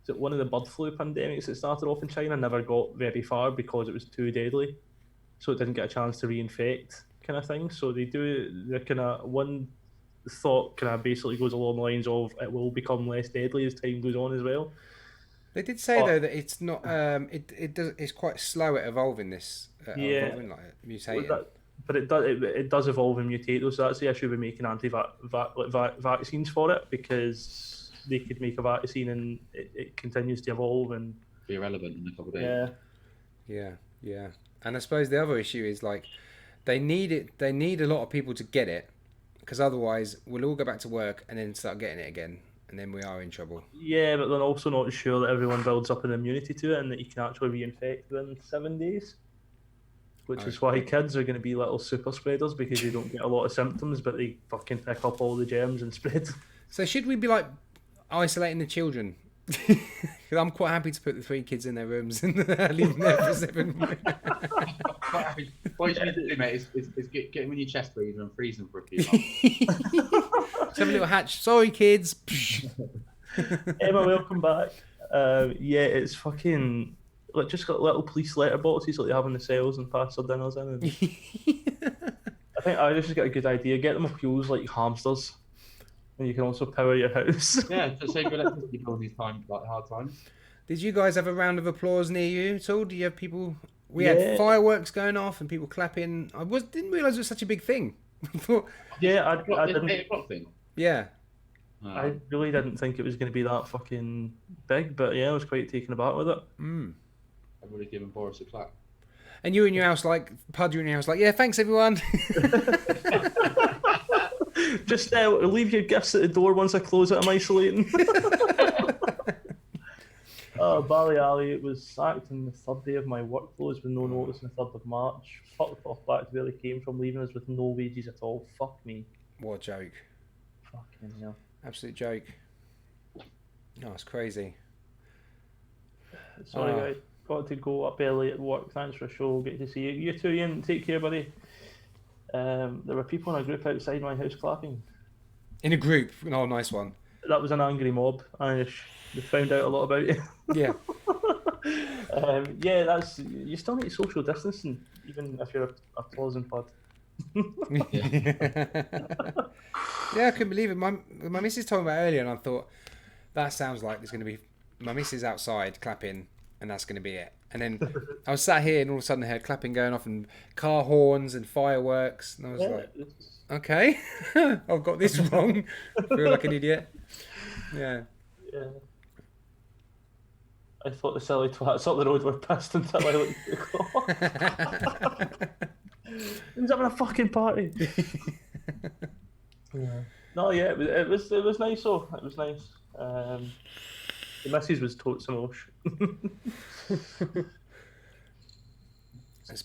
one of the bird flu pandemics that started off in China never got very far because it was too deadly, so it didn't get a chance to reinfect, kind of thing. So they're kind of one thought kind of basically goes along the lines of it will become less deadly as time goes on as well. They did say though that it's not. It's quite slow at evolving this. Yeah, Evolving, like mutating. but it does evolve and mutate though. So that's the issue with making vaccines for it, because they could make a vaccine and it continues to evolve and Be irrelevant in a couple of days. Yeah. And I suppose the other issue is like they need it. They need a lot of people to get it, because otherwise we'll all go back to work and then start getting it again, and then we are in trouble. Yeah, but they're also not sure that everyone builds up an immunity to it and that you can actually reinfect within 7 days. Which is why kids are going to be little super spreaders, because they don't get a lot of symptoms, but they fucking pick up all the germs and spread. So should we be like isolating the children? Because I'm quite happy to put the 3 kids in their rooms and leave them there for 7. What you need to do, mate, is get them in your chest freezer and freeze them for a few months. Let's have a little hatch. Sorry, kids. Emma, welcome back. Yeah, it's fucking like just got little police letter boxes like they have in the cells and pass their dinners in. And I think I just got a good idea. Get them up wheels like hamsters, and you can also power your house. Yeah, to save your electricity bill these hard times. Did you guys have a round of applause near you at all? Do you have people? We had fireworks going off and people clapping. Didn't realise it was such a big thing. Yeah, I didn't. didn't. 8 o'clock thing. Yeah. I really didn't think it was going to be that fucking big, but yeah, I was quite taken aback with it. Everybody giving Boris a clap. And you in your house, like Pud, you in your house, like, yeah, thanks everyone. Just leave your gifts at the door once I close it. I'm isolating. Bally Ali, it was sacked on the 3rd day of my work close with no notice on the 3rd of March. Fucked off back to where they came from, leaving us with no wages at all. Fuck me. What a joke. Fucking hell. Absolute joke. No, it's crazy. Sorry, guys. Got to go up early at work. Thanks for the show. Great to see you. You too, Ian. Take care, buddy. There were people in a group outside my house clapping. In a group? Oh, nice one. That was an angry mob. They found out a lot about you. Yeah. Yeah, that's. You still need social distancing, even if you're applauding Pud. Yeah, I couldn't believe it. My missus told me about it earlier, and I thought that sounds like there's going to be my missus outside clapping, and that's going to be it. And then I was sat here, and all of a sudden I heard clapping going off, and car horns and fireworks, and I was like, okay, I've got this wrong. I feel like an idiot. Yeah. I thought the silly twats up the road were pissed until I looked at the clock. Who's having a fucking party? No, yeah, it was nice though. It was nice. The missus was totes emotion.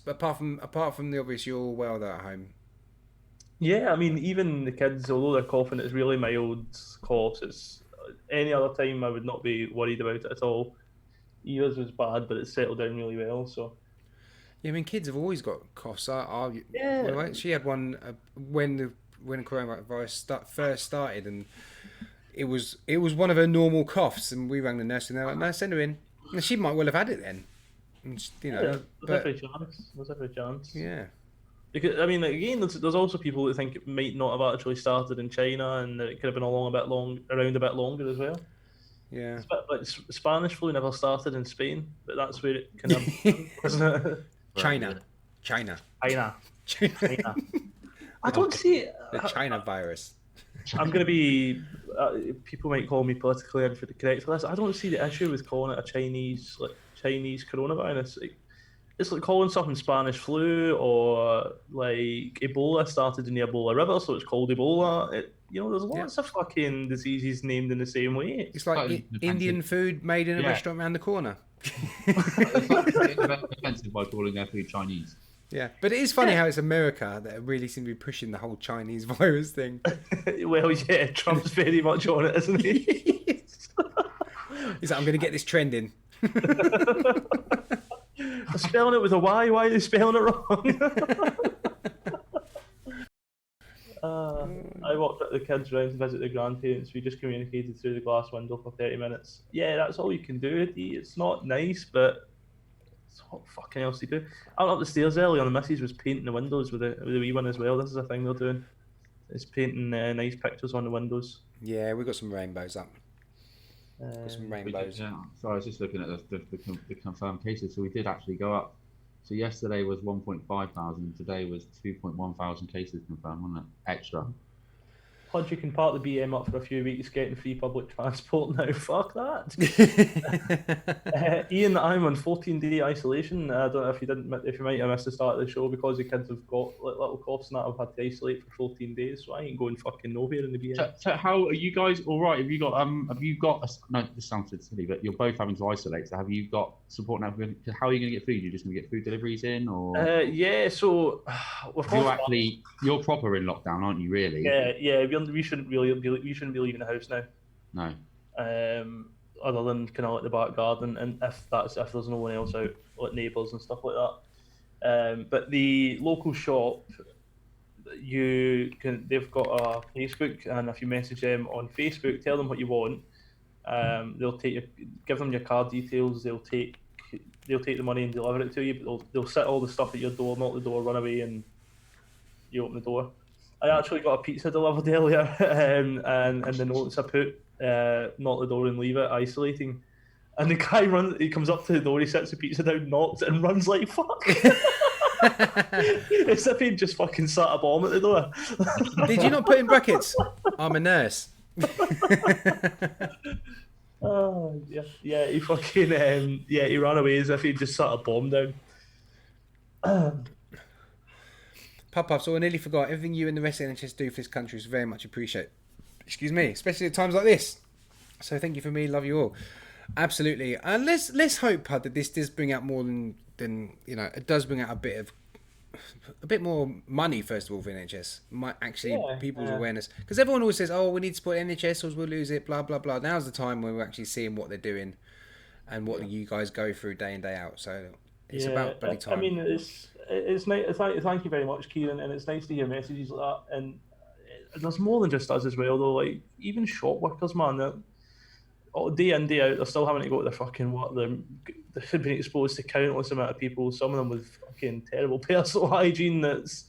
Apart from the obvious, you're all well though at home. Yeah, I mean, even the kids, although they're coughing, it's really mild coughs. It's any other time I would not be worried about it at all. Yours was bad, but it settled down really well. So. Yeah, I mean, kids have always got coughs. Yeah. She had one when the coronavirus first started, and it was one of her normal coughs, and we rang the nurse, and they're like, "No, send her in." And she might well have had it then, and, you know. Yeah, there's every chance. Yeah. Because I mean, again, there's also people that think it might not have actually started in China, and that it could have been around a bit longer as well. Yeah. It's a bit like Spanish flu never started in Spain, but that's where it kind of wasn't it? China. I don't see the China virus. I'm going to be. People might call me politically correct for this. I don't see the issue with calling it a Chinese coronavirus. it's like calling something Spanish flu, or like Ebola started in the Ebola River, so it's called Ebola. There's lots of fucking diseases named in the same way. It's like totally Indian food made in a Yeah. restaurant around the corner. It's like offensive by calling their food Chinese. Yeah, but it is funny how it's America that really seem to be pushing the whole Chinese virus thing. Well, yeah, Trump's very much on it, isn't he? He's like, I'm going to get this trending. They're spelling it with a Y. Why are they spelling it wrong? I walked the kids around to visit the grandparents. We just communicated through the glass window for 30 minutes. Yeah, that's all you can do. It's not nice, but what fucking else do you do? I went up the stairs earlier, and the missus was painting the windows with the wee one as well. This is a thing they're doing. It's painting nice pictures on the windows. Yeah, we've got some rainbows up. Got some rainbows. Yeah. So I was just looking at the confirmed cases. So we did actually go up. So yesterday was 1.5 thousand. Today was 2.1 thousand cases confirmed, wasn't it? Extra. Pud, you can park the BM up for a few weeks getting free public transport now. Fuck that. Ian, I'm on 14-day isolation. I don't know if you might have missed the start of the show, because the kids have got little coughs and that. I've had to isolate for 14 days, so I ain't going fucking nowhere in the BM. So how are you guys? All right? Have you got no, this sounds silly, but you're both having to isolate. So have you got support now? How are you going to get food? You're just going to get food deliveries in, or yeah. So you're proper in lockdown, aren't you? Really? Yeah. We shouldn't be leaving the house now. No. Other than kind of like the back garden, and if there's no one else out, like neighbours and stuff like that. But the local shop, they've got a Facebook, and if you message them on Facebook, tell them what you want, they'll give them your card details. They'll take the money and deliver it to you. But they'll sit all the stuff at your door, knock the door, run away, and you open the door. I actually got a pizza delivered earlier, and the notes I put, knock the door and leave it, isolating. And the guy he comes up to the door, he sets the pizza down, knocks, and runs like fuck. As if he'd just fucking sat a bomb at the door. Did you not put in brackets? I'm a nurse. Oh, yeah, he fucking, he ran away as if he'd just sat a bomb down. Pud Puffs, so I nearly forgot. Everything you and the rest of the NHS do for this country is very much appreciated. Excuse me, especially at times like this. So thank you for me, love you all. Absolutely. And let's hope, Pud, that this does bring out more than it does bring out a bit more money, first of all, for NHS. Might actually people's awareness. Because everyone always says, oh, we need to support NHS or we'll lose it, blah, blah, blah. Now's the time when we're actually seeing what they're doing and what you guys go through day in, day out. So it's about bloody time. I mean, it's nice. Thank you very much, Kieran, and it's nice to hear messages like that. And there's more than just us as well, though. Like even shop workers, man, day in, day out, they're still having to go to their fucking work. They've been exposed to countless amount of people. Some of them with fucking terrible personal hygiene. There's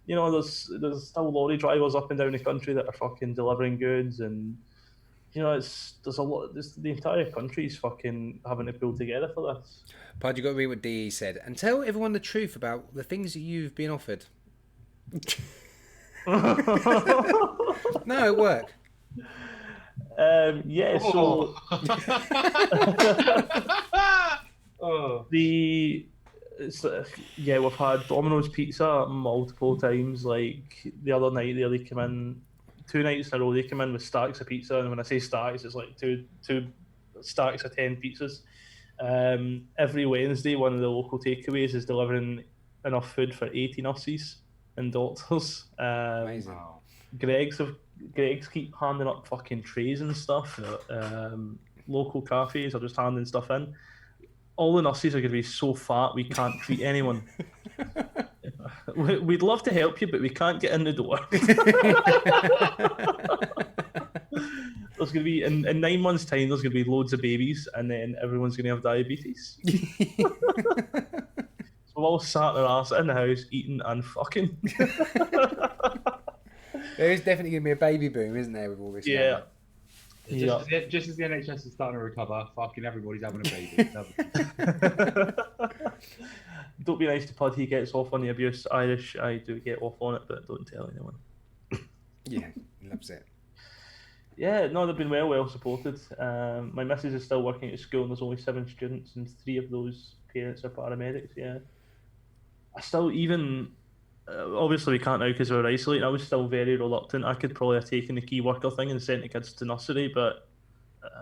still lorry drivers up and down the country that are fucking delivering goods, and there's a lot. The entire country's fucking having to pull together for this. Pud, you got to read what DE said and tell everyone the truth about the things that you've been offered. No, it worked. Yeah. So we've had Domino's pizza multiple times. Like the other night, they came in 2 nights in a row. They come in with stacks of pizza, and when I say stacks, it's like two stacks of 10 pizzas. Every Wednesday, one of the local takeaways is delivering enough food for 80 nurses and doctors. Amazing. Greg's keep handing up fucking trays and stuff. Local cafes are just handing stuff in. All the nurses are going to be so fat we can't treat anyone. We'd love to help you, but we can't get in the door. There's going to be, in 9 months' time, there's going to be loads of babies, and then everyone's going to have diabetes. So we're all sat in our ass in the house, eating and fucking. There is definitely going to be a baby boom, isn't there, with all this? Yeah. Just as the NHS is starting to recover, fucking everybody's having a baby. Don't be nice to Pud, he gets off on the abuse. Irish, I do get off on it, but don't tell anyone. Yeah, he loves it. Yeah, no, they've been well supported. My missus is still working at school, and there's only 7 students, and 3 of those parents are paramedics. Yeah, I still even obviously we can't now because we're isolated. I was still very reluctant. I could probably have taken the key worker thing and sent the kids to nursery, but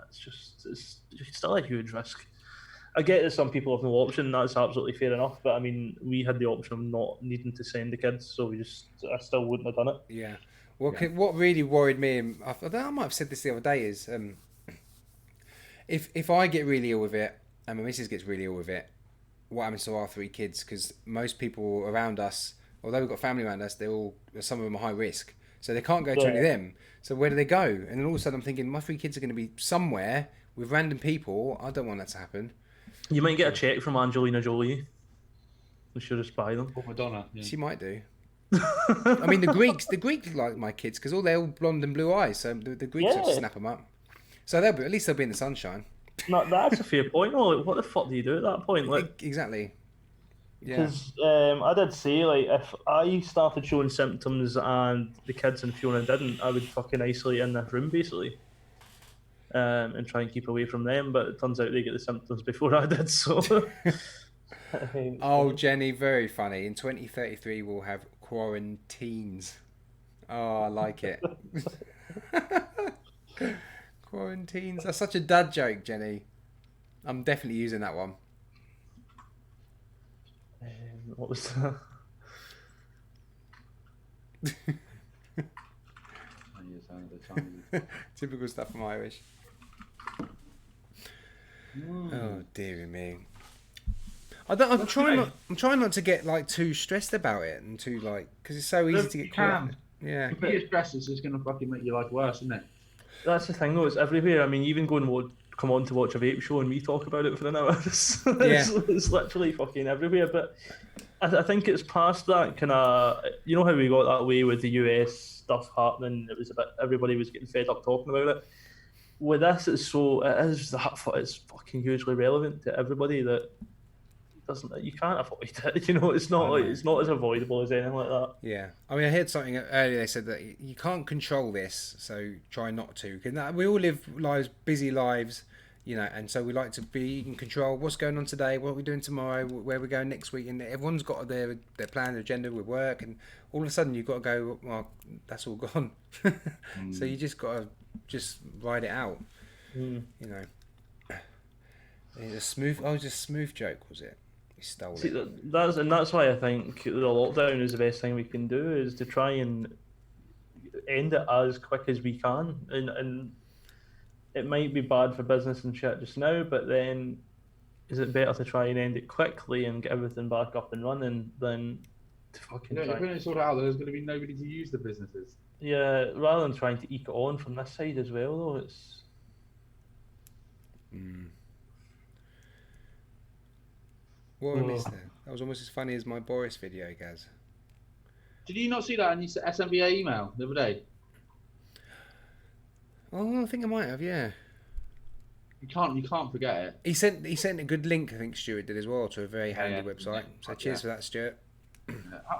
it's still a huge risk. I get that some people have no option. That's absolutely fair enough. But I mean, we had the option of not needing to send the kids, so I still wouldn't have done it. Yeah. What really worried me, and I might have said this the other day, is if I get really ill with it and my missus gets really ill with it, what happens to our 3 kids? Because most people around us, although we've got family around us, some of them are high risk, so they can't go to any of them. So where do they go? And then all of a sudden I'm thinking my 3 kids are going to be somewhere with random people. I don't want that to happen. You might get a check from Angelina Jolie. We should just buy them. Or Madonna. Yeah. She might do. I mean, the Greeks like my kids because they're all blonde and blue eyes, so the Greeks will snap them up. So at least they'll be in the sunshine. No, that's a fair point. No, like, what the fuck do you do at that point? Like, exactly. Yeah. Because I did say, like, if I started showing symptoms and the kids and Fiona didn't, I would fucking isolate in this room basically, and try and keep away from them. But it turns out they get the symptoms before I did. So. Oh, Jenny, very funny. In 2033, we'll have quarantines. Oh, I like it. Quarantines. That's such a dad joke, Jenny. I'm definitely using that one. What was that? Typical stuff from Irish. Oh, dearie me. I'm trying not to get like too stressed about it and too like because it's so easy to get caught. Yeah. If you get stressed, it's just gonna fucking make your life worse, isn't it? That's the thing, though. It's everywhere. I mean, even come on to watch a vape show and we talk about it for an hour. It's literally fucking everywhere. But I think it's past that kind of. You know how we got that way with the US stuff happening? It was everybody was getting fed up talking about it. With this, it's fucking hugely relevant to everybody that. You can't avoid it. You know, it's not it's not as avoidable as anything like that. Yeah, I mean, I heard something earlier. They said that you can't control this, so try not to. Because we all live busy lives, you know, and so we like to be in control. What's going on today? What are we doing tomorrow? Where we're going next week? And everyone's got their plan, their agenda with work, and all of a sudden you've got to go. Well, that's all gone. So you just got to ride it out. You know, it's a smooth joke, was it? Stole See, it. That's why I think the lockdown is the best thing we can do, is to try and end it as quick as we can, and it might be bad for business and shit just now, but then is it better to try and end it quickly and get everything back up and running than to fucking if we don't sort it out, there's going to be nobody to use the businesses. Yeah, rather than trying to eke it on from this side as well, though, it's What I missed there? That was almost as funny as my Boris video, Gaz. Did you not see that in your SMBA email the other day? Oh, I think I might have. Yeah. You can't forget it. He sent a good link. I think Stuart did as well to a very handy website. So cheers for that, Stuart.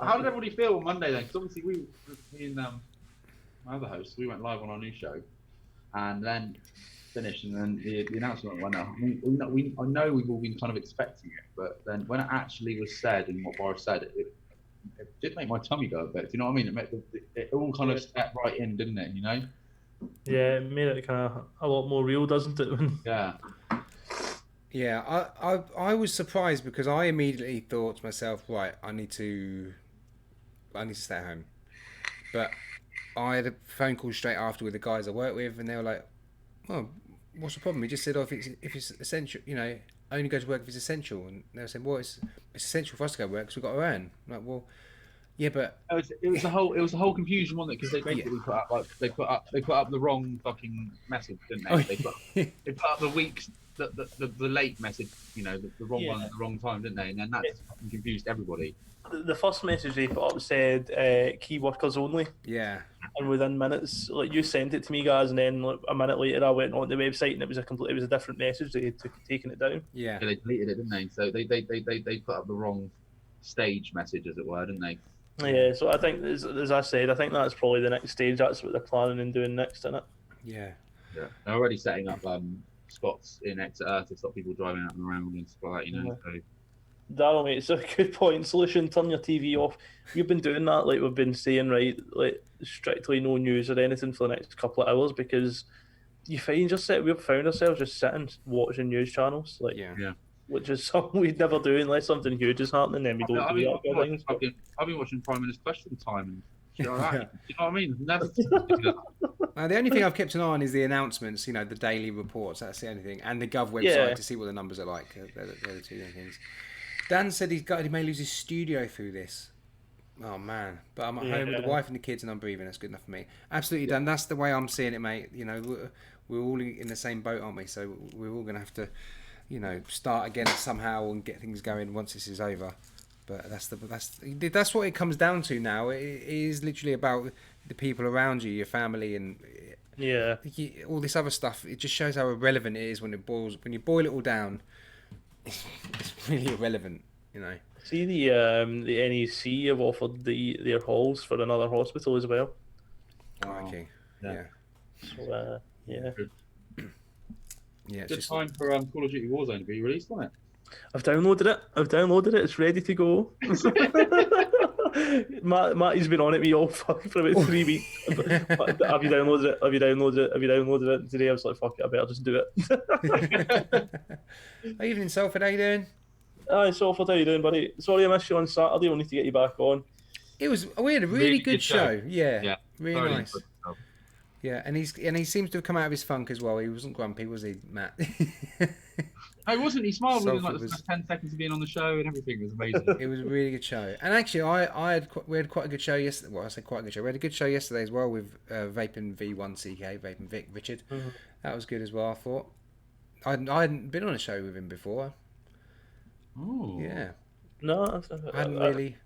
How did everybody feel on Monday then? Because obviously me and my other host, we went live on our new show, and then finished, and then the announcement went out. I know we've all been kind of expecting it, but then when it actually was said and what Boris said, it did make my tummy go a bit. Do you know what I mean? It all kind of stepped right in, didn't it? You know? Yeah, it made it kind of a lot more real, doesn't it? Yeah. Yeah, I was surprised because I immediately thought to myself, right, I need to stay at home. But I had a phone call straight after with the guys I work with, and they were like, "Oh, what's the problem?" He just said, "Oh, if it's essential, you know, only go to work if it's essential." And they were saying, "Well, it's essential for us to go to work because we've got to earn." I'm like, well, yeah, but it was the whole confusion, wasn't it? Because they basically put up the wrong fucking message, didn't they? Oh, They put up the weeks. The late message, you know, the wrong one at the wrong time, didn't they? And then that just fucking confused everybody. The first message they put up said key workers only. Yeah. And within minutes, like, you sent it to me, guys, and then like, a minute later I went on the website and it was a different message. They had taken it down. Yeah. They deleted it, didn't they? So they put up the wrong stage message, as it were, didn't they? Yeah. So I think, as I said, I think that's probably the next stage. That's what they're planning on doing next, isn't it? Yeah. Yeah, they're already setting up spots in Exeter to stop people driving out and around and stuff like that. You know, so Daryl, mate, it's a good point. Solution: turn your TV off. We've been doing that, like we've been saying, right? Like strictly no news or anything for the next couple of hours because you find yourself. We've found ourselves just sitting watching news channels, like Yeah. yeah. which is something we'd never do unless something huge is happening. Then we don't do that. I've been watching Prime Minister's Question Time and shit like that. Yeah. Do you know what I mean? Never. The only thing I've kept an eye on is the announcements, you know, the daily reports. That's the only thing. And the Gov website to see what the numbers are like. They're the two things. Dan said he may lose his studio through this. Oh, man. But I'm at home with the wife and the kids and I'm breathing. That's good enough for me. Absolutely, Dan. That's the way I'm seeing it, mate. You know, we're all in the same boat, aren't we? So we're all going to have to, you know, start again somehow and get things going once this is over. But that's what it comes down to now. It is literally about the people around you, your family, and all this other stuff. It just shows how irrelevant it is when you boil it all down. It's really irrelevant, you know. See the NEC have offered their halls for another hospital as well. Oh, okay. Yeah. So yeah. Yeah. It's Good just time for Call of Duty Warzone to be released, wasn't it? I've downloaded it. It's ready to go. Matty's been on it me all fucking for about 3 weeks. Have you downloaded it? Have you downloaded it? Today I was like, fuck it, I better just do it. Evening, Salford. How you doing? Hi, Salford. How you doing, buddy? Sorry I missed you on Saturday. We'll need to get you back on. We had a really good show. Yeah. Really Thoroughly nice. good stuff. Yeah, and he seems to have come out of his funk as well. He wasn't grumpy, was he, Matt? No, he wasn't. He smiled within like the was- first 10 seconds of being on the show and everything. It was amazing. It was a really good show. And actually, we had quite a good show yesterday. Well, I say quite a good show. We had a good show yesterday as well with Vaping V1CK, Vaping Vic Richard. Mhm. That was good as well, I thought. I hadn't been on a show with him before. Oh. Yeah. No, I hadn't really...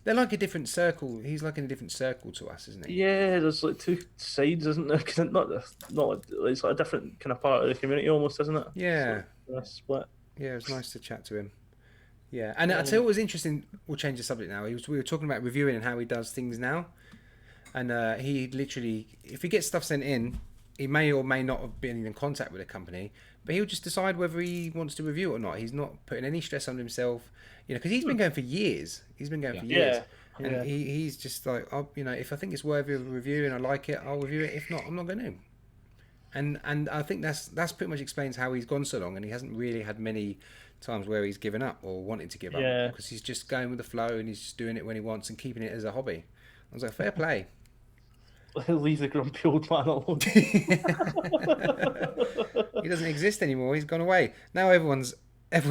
They're like a different circle. He's like in a different circle to us, isn't he? Yeah, there's like two sides, isn't there? 'Cause it's like a different kind of part of the community almost, isn't it? Yeah. So, a split. Yeah, it was nice to chat to him. Yeah, and I tell you what was interesting. We'll change the subject now. We were talking about reviewing and how he does things now, and he literally, if he gets stuff sent in, he may or may not have been in contact with a company, but he'll just decide whether he wants to review it or not. He's not putting any stress on himself, you know, because he's been going for years. Yeah. And he's just like, you know, if I think it's worthy of a review and I like it, I'll review it. If not, I'm not going to. And I think that's pretty much explains how he's gone so long, and he hasn't really had many times where he's given up or wanted to give up, because he's just going with the flow and he's just doing it when he wants and keeping it as a hobby. I was like, fair play. Leave the grumpy old man alone. He doesn't exist anymore. He's gone away. Now everyone's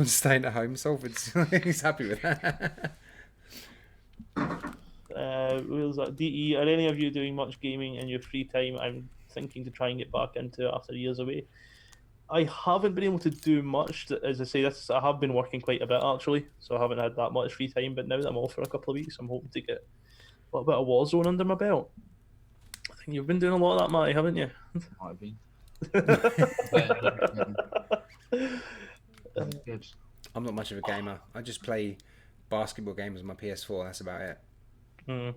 staying at home. Salford's he's happy with that. Was that DE? Are any of you doing much gaming in your free time? I'm thinking to try and get back into it after years away. I haven't been able to do much. As I say, I have been working quite a bit actually, so I haven't had that much free time. But now that I'm off for a couple of weeks, I'm hoping to get a little bit of Warzone under my belt. I think you've been doing a lot of that, Matty, haven't you? Might have been. Good. I'm not much of a gamer. I just play basketball games on my PS4. That's about it. Mm.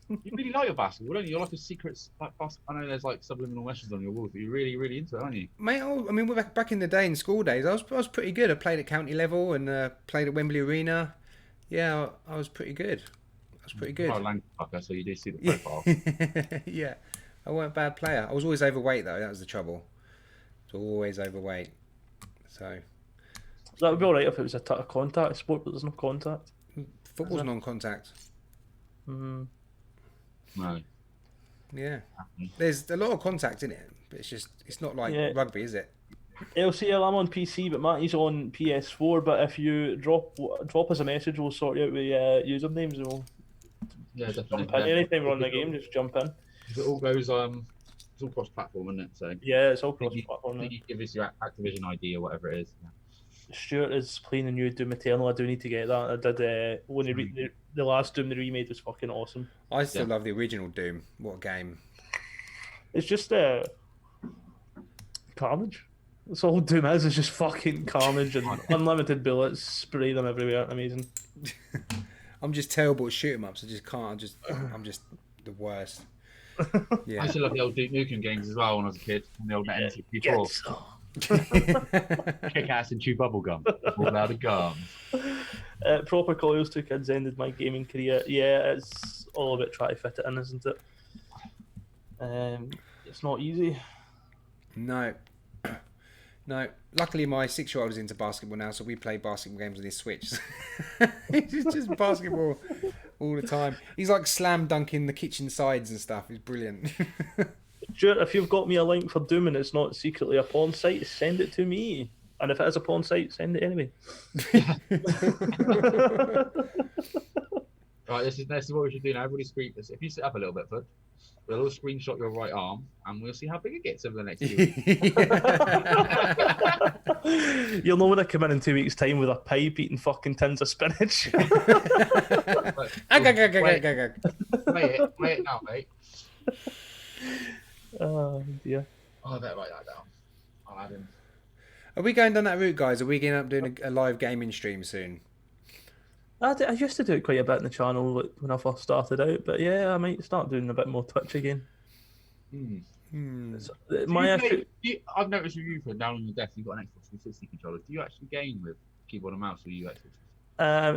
You really like your basketball, don't you? You're like a secret. Like, I know there's like subliminal messages on your walls, but you're really, really into it, aren't you? Mate, I mean, back in the day in school days, I was pretty good. I played at county level and played at Wembley Arena. Yeah, I was pretty good. You're a language fucker, so you do see the profile. Yeah, I weren't a bad player. I was always overweight though. That was the trouble. I was always overweight. So That would be alright if it was a contact sport, but there's no contact. football's non-contact. Mm. No. Yeah, there's a lot of contact in it, but it's not like rugby, is it? LCL, I'm on PC, but Matty's on PS4. But if you drop us a message, we'll sort you out with usernames. And we'll definitely. jump in. Anytime we're on the game, just jump in. It all goes it's all cross-platform, isn't it? So Yeah, it's all cross-platform. you give us your Activision ID or whatever it is. Stuart is playing the new Doom Eternal. I do need to get that. I did when the last Doom they remade was fucking awesome. I still love the original Doom. What a game! It's just carnage. That's all Doom is just fucking carnage and unlimited bullets. Spray them everywhere. Amazing. I'm just terrible at shoot 'em ups. I just can't. I'm just the worst. I Yeah. used to love the old Duke Nukem games as well when I was a kid, on the old N64. Kick ass and chew bubble gum. All out of gum. Proper coils, 2 kids ended my gaming career. Yeah, it's all about trying to fit it in, isn't it? It's not easy. No. No. Luckily, my 6-year-old is into basketball now, so we play basketball games on his Switch. It's just basketball all the time. He's like slam dunking the kitchen sides and stuff. He's brilliant. Sure, if you've got me a link for Doom and it's not secretly a porn site, send it to me. And if it is a porn site, send it anyway. Right, this is what we should do now. Everybody screen this. If you sit up a little bit, Pud, we'll all screenshot your right arm, and we'll see how big it gets over the next few weeks. You'll know when I come in 2 weeks' time with a pipe eating fucking tins of spinach. Wait it now, mate. Oh, dear. Oh, I better write that down. I'll add him. Are we going down that route, guys? Are we going up doing a live gaming stream soon? I used to do it quite a bit in the channel when I first started out, but yeah, I might start doing a bit more Twitch again. I've noticed with you, Pud, down on the desk, you've got an Xbox 360 controller. Do you actually game with keyboard and mouse, or you actually?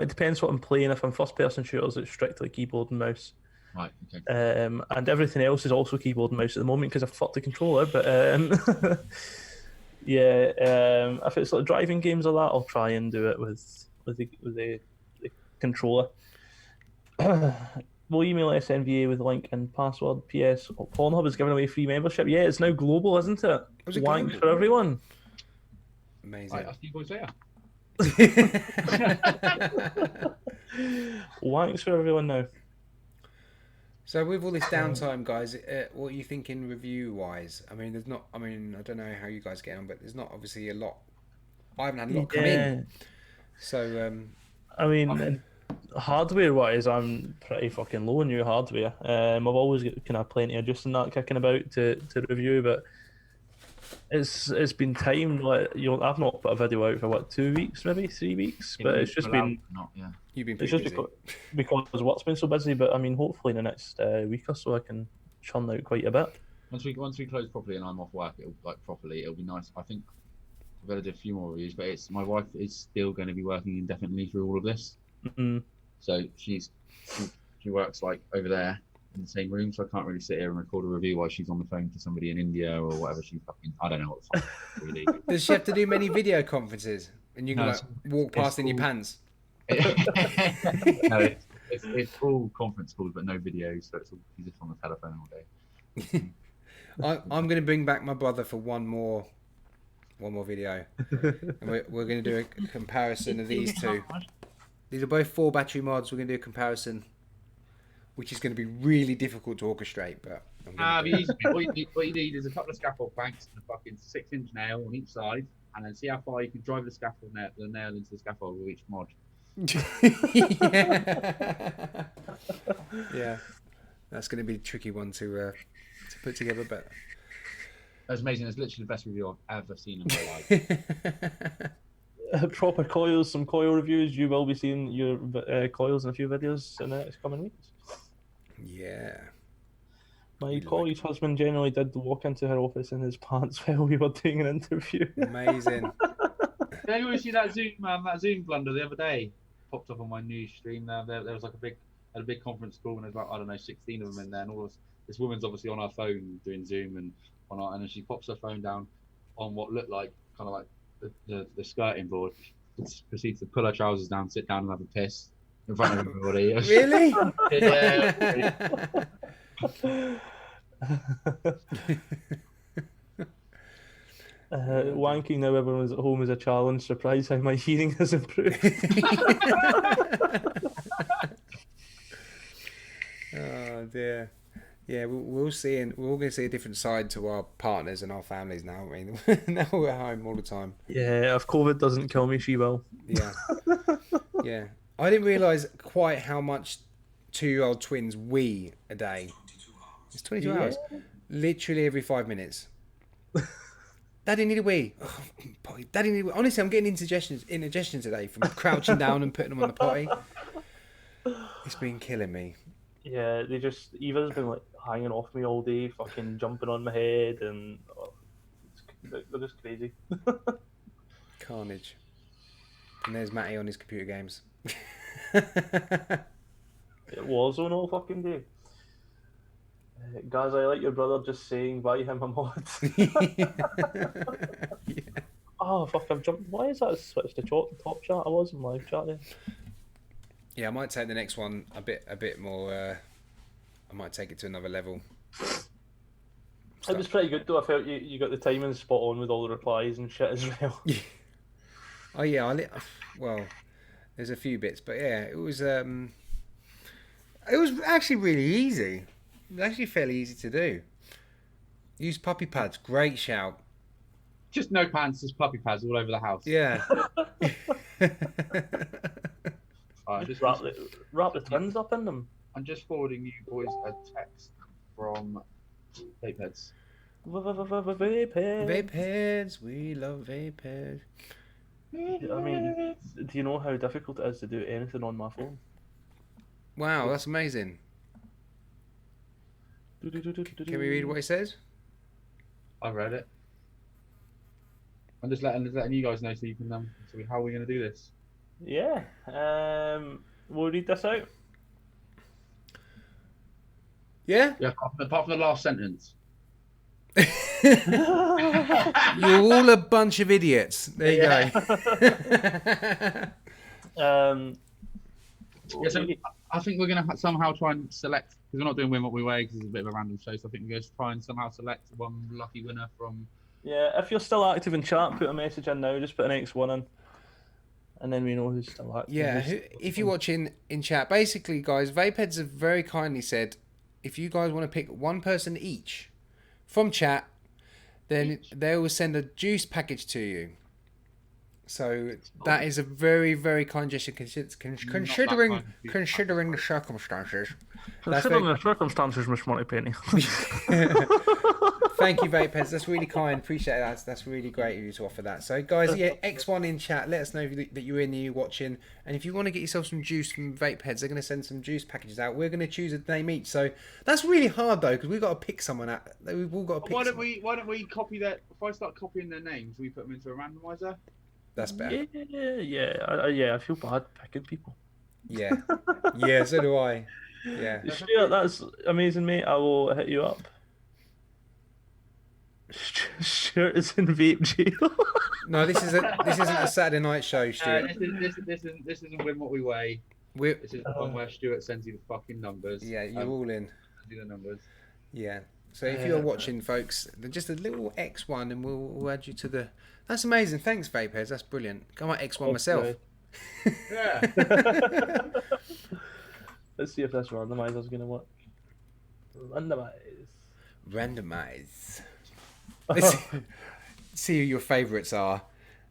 It depends what I'm playing. If I'm first-person shooters, it's strictly keyboard and mouse. Right. Okay. And everything else is also keyboard and mouse at the moment because I've fucked the controller. But yeah, if it's like driving games or that, I'll try and do it with the controller. We'll email SNVA with link and password. PS, Pornhub is giving away free membership. Yeah, it's now global, isn't it? Wanks for everyone. Amazing. Right, I'll see you boys later. Wanks for everyone now. So with all this downtime, guys, what are you thinking review-wise? I mean, I don't know how you guys get on, but there's not obviously a lot. I haven't had a lot come in. So, I mean, hardware-wise, I'm pretty fucking low on new hardware. I've always got kind of plenty of just in that kicking about to review, but it's been timed. Like, I've not put a video out for 2 weeks, maybe 3 weeks, but it's just been. You've been It's pretty just busy. because work's been so busy, but I mean, hopefully in the next week or so I can churn out quite a bit. Once we close properly and I'm off work, it'll be nice. I think we're gonna do a few more reviews, but my wife is still going to be working indefinitely through all of this. Mm-hmm. So she works like over there in the same room, so I can't really sit here and record a review while she's on the phone to somebody in India or whatever. I don't know what the fuck really. Does she have to do many video conferences? And you can walk past in your pants? No, it's all conference calls, but no videos, so she's just on the telephone all day. I'm going to bring back my brother for one more video. And we're going to do a comparison of these two. These are both 4 battery mods. We're going to do a comparison, which is going to be really difficult to orchestrate. But easy. What you need is a couple of scaffold planks and a fucking 6-inch nail on each side, and then see how far you can drive the nail into the scaffold with each mod. Yeah, that's going to be a tricky one to put together, but that's amazing. It's literally the best review I've ever seen in my life. Proper coils, some coil reviews. You will be seeing your coils in a few videos in the next coming weeks. Yeah. My colleague's husband generally did walk into her office in his pants while we were doing an interview. Amazing. Did anyone see that Zoom blunder the other day? Popped up on my news stream. There was like a big conference call, and there's like, I don't know, 16 of them in there, and this woman's obviously on her phone doing Zoom and then she pops her phone down on what looked like kind of like the skirting board. Proceeds to pull her trousers down, sit down, and have a piss in front of everybody. Really? Yeah. Wanking now everyone's at home is a challenge. Surprise how my hearing has improved. Oh dear. Yeah, we're see, and we're all going to see a different side to our partners and our families now. I mean, now we're at home all the time. Yeah, if COVID doesn't kill me, she will. Yeah. Yeah. I didn't realise quite how much 2-year-old twins wee a day. It's 22 hours. Literally every 5 minutes. Daddy need a wee. Oh, potty. Daddy need a wee. Honestly, I'm getting indigestion today from crouching down and putting them on the potty. It's been killing me. Yeah, Eva's been like hanging off me all day, fucking jumping on my head, and they're just crazy. Carnage. And there's Matty on his computer games. Warzone all fucking day. Guys, I like your brother just saying buy him a mod. Yeah. Oh fuck! I've jumped. Why is that switched to top chat? I was in live chat there. Yeah, I might take the next one a bit more. I might take it to another level. It was pretty good though. I felt you got the timing spot on with all the replies and shit as well. Oh yeah, well, there's a few bits, but yeah, it was actually really easy. It was actually fairly easy to do. Use puppy pads. Great shout. Just no pants, just puppy pads all over the house. Yeah. Alright, just wrap the twins up in them. I'm just forwarding you boys a text from Vapeheads. Vape heads. Vape heads. We love vape heads. I mean, do you know how difficult it is to do anything on my phone? Wow, that's amazing. Can we read what it says? I've read it. I'm just letting you guys know so you can so how are we going to do this? Yeah. We'll read this out. Yeah. Yeah. Apart from the last sentence. You're all a bunch of idiots. There you go. Yeah, so I think we're going to somehow try and select, because we're not doing Win What We Weigh because it's a bit of a random show, so I think we're going to try and somehow select one lucky winner from... Yeah, if you're still active in chat, put a message in now, just put an X1 in, and then we know who's still active. Yeah, if you're watching in chat, basically, guys, Vapeheads have very kindly said, if you guys want to pick one person each from chat, then they will send a juice package to you. So that is a very, very kind gesture considering the circumstances. Considering the circumstances, Miss Moneypenny. Thank you, Vapeheads. That's really kind. Appreciate that. That's really great of you to offer that. So, guys, yeah, X1 in chat. Let us know that you're in, you're watching. And if you want to get yourself some juice from Vapeheads, they're going to send some juice packages out. We're going to choose a name each. So that's really hard, though, because we've got to pick someone out. We've all got to pick Why don't we copy that? If I start copying their names, we put them into a randomizer? That's better. Yeah. I feel bad picking people. Yeah. Yeah, so do I. Yeah. Stuart, that's amazing, mate. I will hit you up. Stuart is in vape jail. No, this isn't a Saturday night show, Stuart. This isn't Win What We Weigh. This is the one where Stuart sends you the fucking numbers. Yeah, you're all in. Do the numbers. Yeah. So if you're watching, folks, then just a little X1 and we'll add you to the... That's amazing. Thanks, Vapeheads. That's brilliant. I might X1 myself. Yeah. Let's see if this randomizer's going to work. Randomize. Let's see who your favourites are.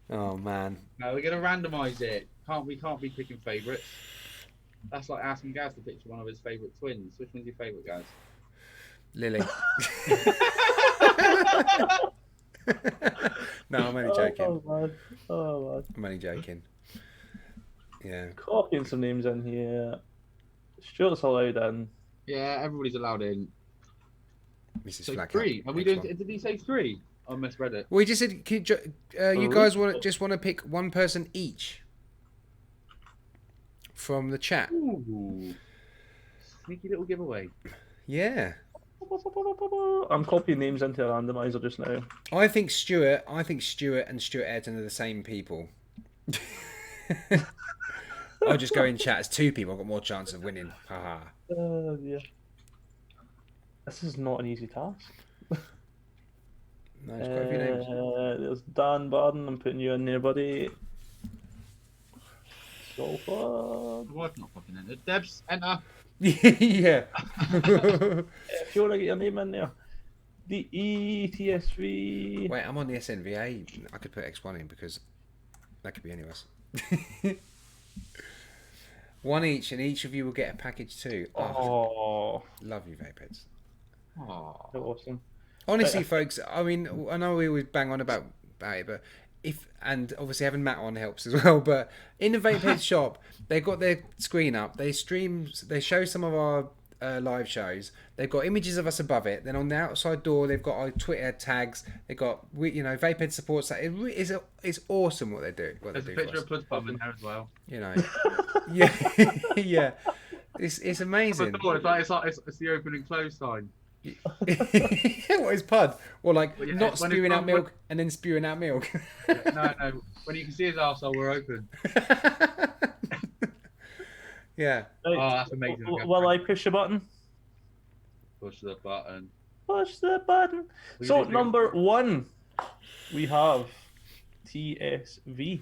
Oh, man. No, we're going to randomise it. We can't be picking favourites. That's like asking Gaz to picture one of his favourite twins. Which one's your favourite, Gaz? Lily. No, I'm only joking. Oh, man. I'm only joking. Yeah. Copying some names in here. Stuart's allowed in. Yeah, everybody's allowed in. Mrs. So Flatcap. 3. Are we doing? Did he say 3? I misread it. We just said, you guys want to pick one person each from the chat. Ooh. Sneaky little giveaway. Yeah. I'm copying names into a randomizer just now. I think Stuart and Stuart Ayrton are the same people. I'll just go in chat as two people. I've got more chance of winning. Haha. Yeah. This is not an easy task. No, there's quite a few names. There's Dan Barden. I'm putting you in there, buddy. Salford. Why not fucking enter? Debs, enter. Yeah. If you want to get your name in there. The ETSV. Wait, I'm on the SNVA. I could put X1 in because that could be any of us. One each, and each of you will get a package too. Oh. Love you, Vapeheads. Oh, Awesome. Honestly, folks, I mean, I know we always bang on about it, but and obviously having Matt on helps as well, but in the Vapehead shop, they've got their screen up, they show some of our live shows. They've got images of us above it. Then on the outside door, they've got our Twitter tags. They've got Vapehead supports that. It's awesome what they do. There's a picture of Pud Puffs in there as well. Yeah, yeah. It's amazing. It's the open and close sign. What is Pud? Or not when spewing out milk and then spewing out milk. No. When you can see his arsehole, we're open. Yeah. Right. Oh, that's amazing. Will I push the button? Push the button. Push the button. So number 1, we have TSV,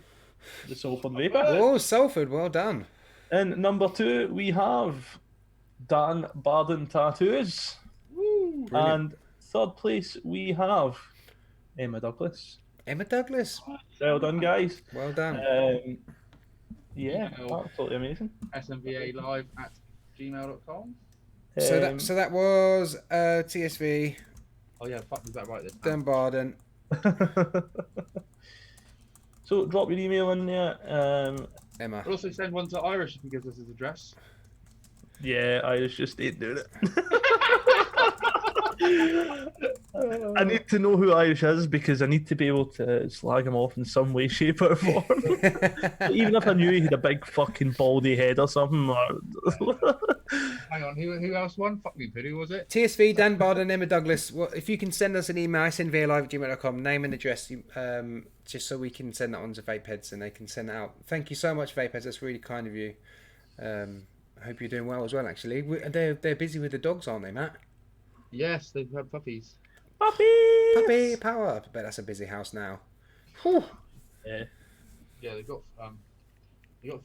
the Salford Vaper. Oh, Salford, well done. And number 2, we have Dan Barden Tattoos. Brilliant. And 3rd place, we have Emma Douglas. Emma Douglas. Well done, guys. Well done. Yeah, absolutely amazing. smvalive@gmail.com. So that was TSV. Oh yeah, fuck, was that right this time? Dan Barden. So drop your email in there. Emma. We'll also send one to Irish if he gives us his address. Yeah, Irish just ain't doing it. I need to know who Irish is because I need to be able to slag him off in some way, shape, or form. Even if I knew he had a big fucking baldy head or something. Hang on, who else won? Fuck me, who was it? TSV, Dan Barden, Emma Douglas. Well, if you can send us an email, smvalive@gmail.com, name and address, just so we can send that on to Vapeheads and they can send it out. Thank you so much, Vapeheads. That's really kind of you. I hope you're doing well as well, actually. They're busy with the dogs, aren't they, Matt? Yes, they've had puppies. Puppy power. I bet that's a busy house now. Whew. Yeah, they've got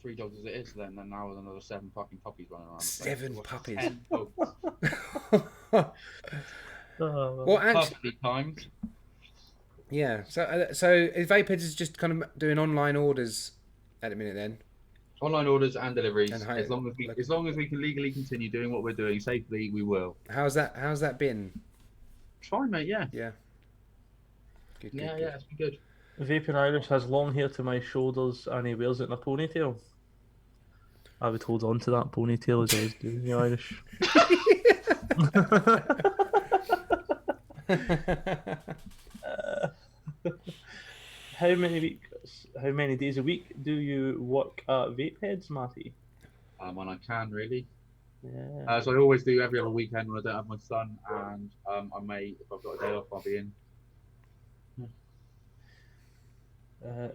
3 dogs as it is. Then now with another 7 fucking puppies running around. 7 puppies. 10 dogs. Well, actually, Perfectly timed. yeah. So Vapeheads is just kind of doing online orders at the minute then. Online orders and deliveries. And as long as we can legally continue doing what we're doing safely, we will. How's that been? It's fine, mate. Yeah. Yeah. Good, Yeah, good. it's been good. Vaping Irish has long hair to my shoulders and he wears it in a ponytail. I would hold on to that ponytail as I was doing the Irish. How many days a week do you work at Vapeheads, Matty? When I can, really. Yeah. So I always do every other weekend when I don't have my son, and I may, if I've got a day off, I'll be in.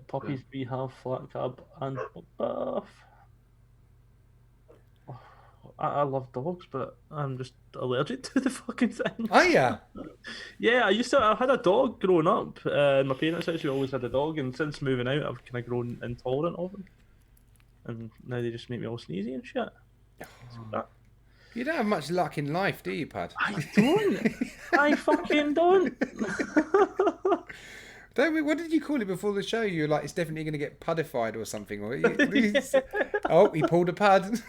Puppies, we have Flatcap and Pud Puff. I love dogs, but I'm just allergic to the fucking thing. Oh yeah. Yeah, I had a dog growing up. My parents actually always had a dog, and since moving out, I've kind of grown intolerant of them. And now they just make me all sneezy and shit. You don't have much luck in life, do you, Pud? I don't. I fucking don't. Don't we, what did you call it before the show? You were like, it's definitely going to get pudified or something. Or oh, he pulled a pud.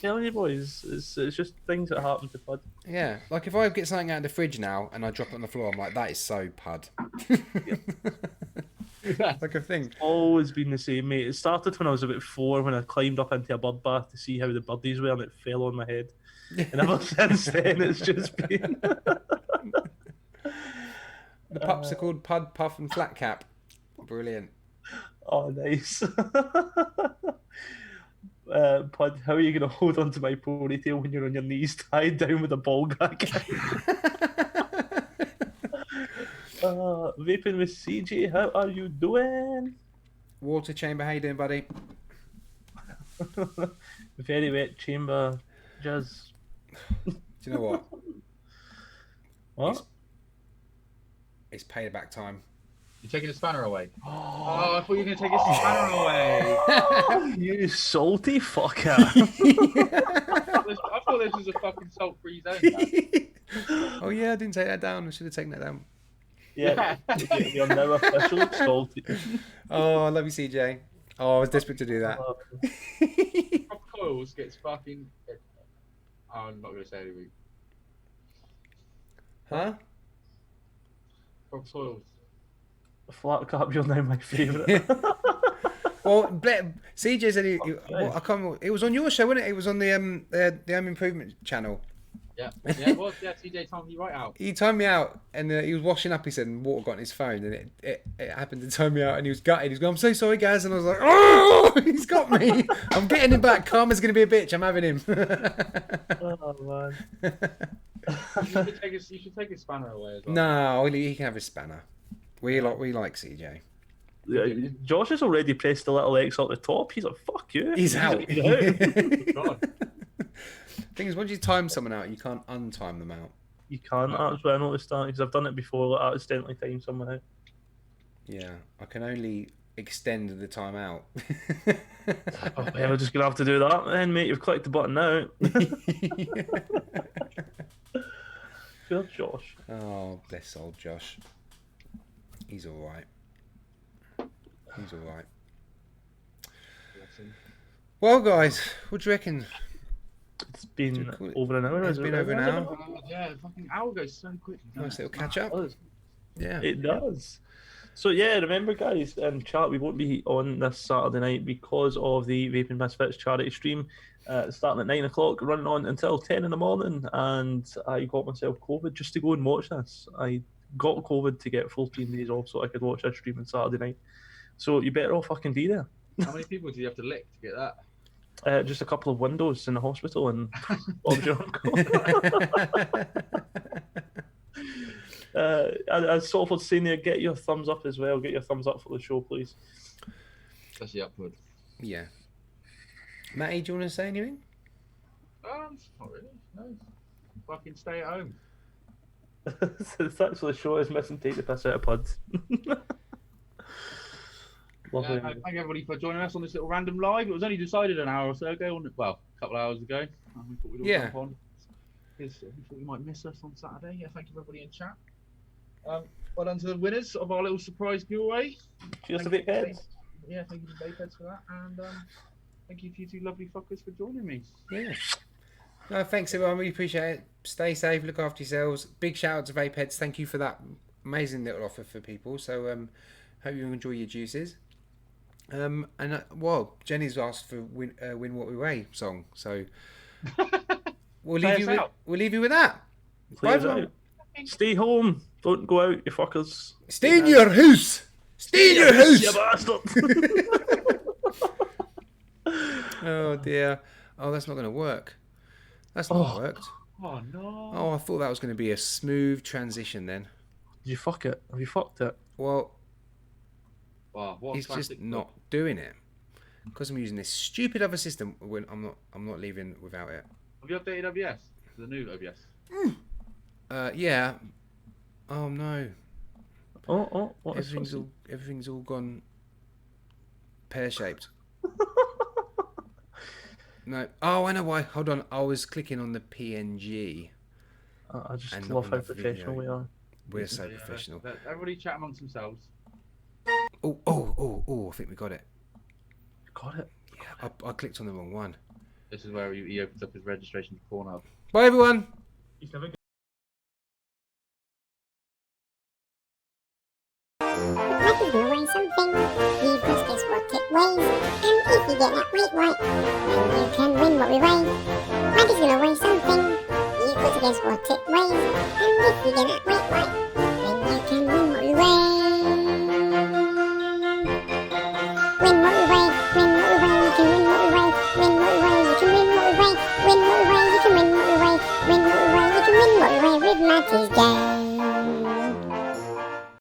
Telling you boys, it's just things that happen to Pud. Yeah, like if I get something out of the fridge now and I drop it on the floor, I'm like, that is so Pud. Like a thing. Always been the same, mate. It started when I was about 4 when I climbed up into a bird bath to see how the birdies were and it fell on my head. And ever since then, it's just been... The pups are called Pud, Puff and Flatcap. Brilliant. Oh, nice. Pud, how are you going to hold on to my ponytail when you're on your knees tied down with a ball gag? Vaping with CJ, how are you doing? Water Chamber, how you doing, buddy? Very wet chamber, jazz. Do you know what? What? It's payback time. You're taking the spanner away. Oh, I thought you were going to take his spanner away. You salty fucker. I thought this was a fucking salt-free zone. Oh yeah, I didn't take that down. I should have taken that down. Yeah, you're now officially salty. Oh, I love you, CJ. Oh, I was desperate to do that. Proper coils gets fucking... Oh, I'm not going to say anything. Huh? Proper coils. Flatcap, you're now my favourite. Well, CJ said I can't remember. It was on your show, wasn't it? It was on the Home Improvement channel. Yeah, it was. Yeah, TJ timed me right out. He timed me out, and he was washing up. He said, and water got in his phone, and it happened to time me out, and he was gutted. He was going, "I'm so sorry, guys," and I was like, "Oh, he's got me! I'm getting him back. Karma's gonna be a bitch. I'm having him." Oh man. You should take his spanner away as well. No, he can have his spanner. We like CJ. Yeah, Josh has already pressed the little X up the top. He's like, "Fuck you." He's out. God. Thing is, once you time someone out, you can't untime them out. You can't. That's what I noticed that because I've done it before. Like, accidentally time someone out. Yeah, I can only extend the time out. Oh, yeah, we're just gonna have to do that then, mate. You've clicked the button now. Good, Josh. Oh, bless old Josh. He's all right. He's all right. Well, guys, what do you reckon? It's been over an hour. It's been over an hour. Yeah, fucking hour goes so quick. Nice little catch up. Yeah, it does. So yeah, remember guys, in chat we won't be on this Saturday night because of the Vaping Misfits charity stream starting at 9 o'clock, running on until 10 in the morning. And I got myself COVID just to go and watch this. I got COVID to get 14 days off so I could watch this stream on Saturday night. So you better all fucking be there. How many people do you have to lick to get that? Just a couple of windows in the hospital and Bob's your uncle. As Salford's saying there, get your thumbs up as well. Get your thumbs up for the show, please. Especially upward. Yeah. Matty, do you want to say anything? Not really. No. Fucking stay at home. It's actually the show is missing take the piss out of Puds. Lovely. Thank everybody for joining us on this little random live. It was only decided an hour or so ago, well, a couple of hours ago. We thought we'd all jump on. Because we thought you might miss us on Saturday. Yeah, thank you everybody in chat. Well done to the winners of our little surprise giveaway. Cheers to Vape-Heads. Yeah, thank you to Vape-Heads for that. And thank you to you two lovely fuckers for joining me. Yeah. No, thanks everyone. We appreciate it. Stay safe. Look after yourselves. Big shout out to Vape-Heads. Thank you for that amazing little offer for people. So hope you enjoy your juices. Well, Jenny's asked for "Win What We Weigh" song, so we'll leave you with that. Bye, everyone. Stay home. Don't go out, you fuckers. Stay in your house. Stay in your house, you bastard. Oh dear. Oh, that's not going to work. That's not worked. Oh no. Oh, I thought that was going to be a smooth transition then. Did you fuck it? Have you fucked it? Well. Wow, he's just not doing it because I'm using this stupid other system. When I'm not leaving without it. Have you updated OBS? The new OBS? Yeah. Oh no. Oh. What everything's all gone pear shaped. No. Oh, I know why. Hold on. I was clicking on the PNG. I just love how professional we are. We're so professional. Everybody chat amongst themselves. Oh, I think we got it. Got it? Yeah, I clicked on the wrong one. This is where he opens up his registration to Pornhub. Bye, everyone. Looking to weigh something, you must guess what it weighs. And if you get that weight right, then you can win what we weigh. Mike is gonna weigh something, you've got to guess what it weighs. And if you get that weight right, then you can win what we weigh. Win what we weigh, win what we weigh, you can win what we weigh. Win what we weigh, you can win what we weigh. Win what we weigh, you can win what we weigh. Win what we weigh, you can win what we weigh with Matty's game.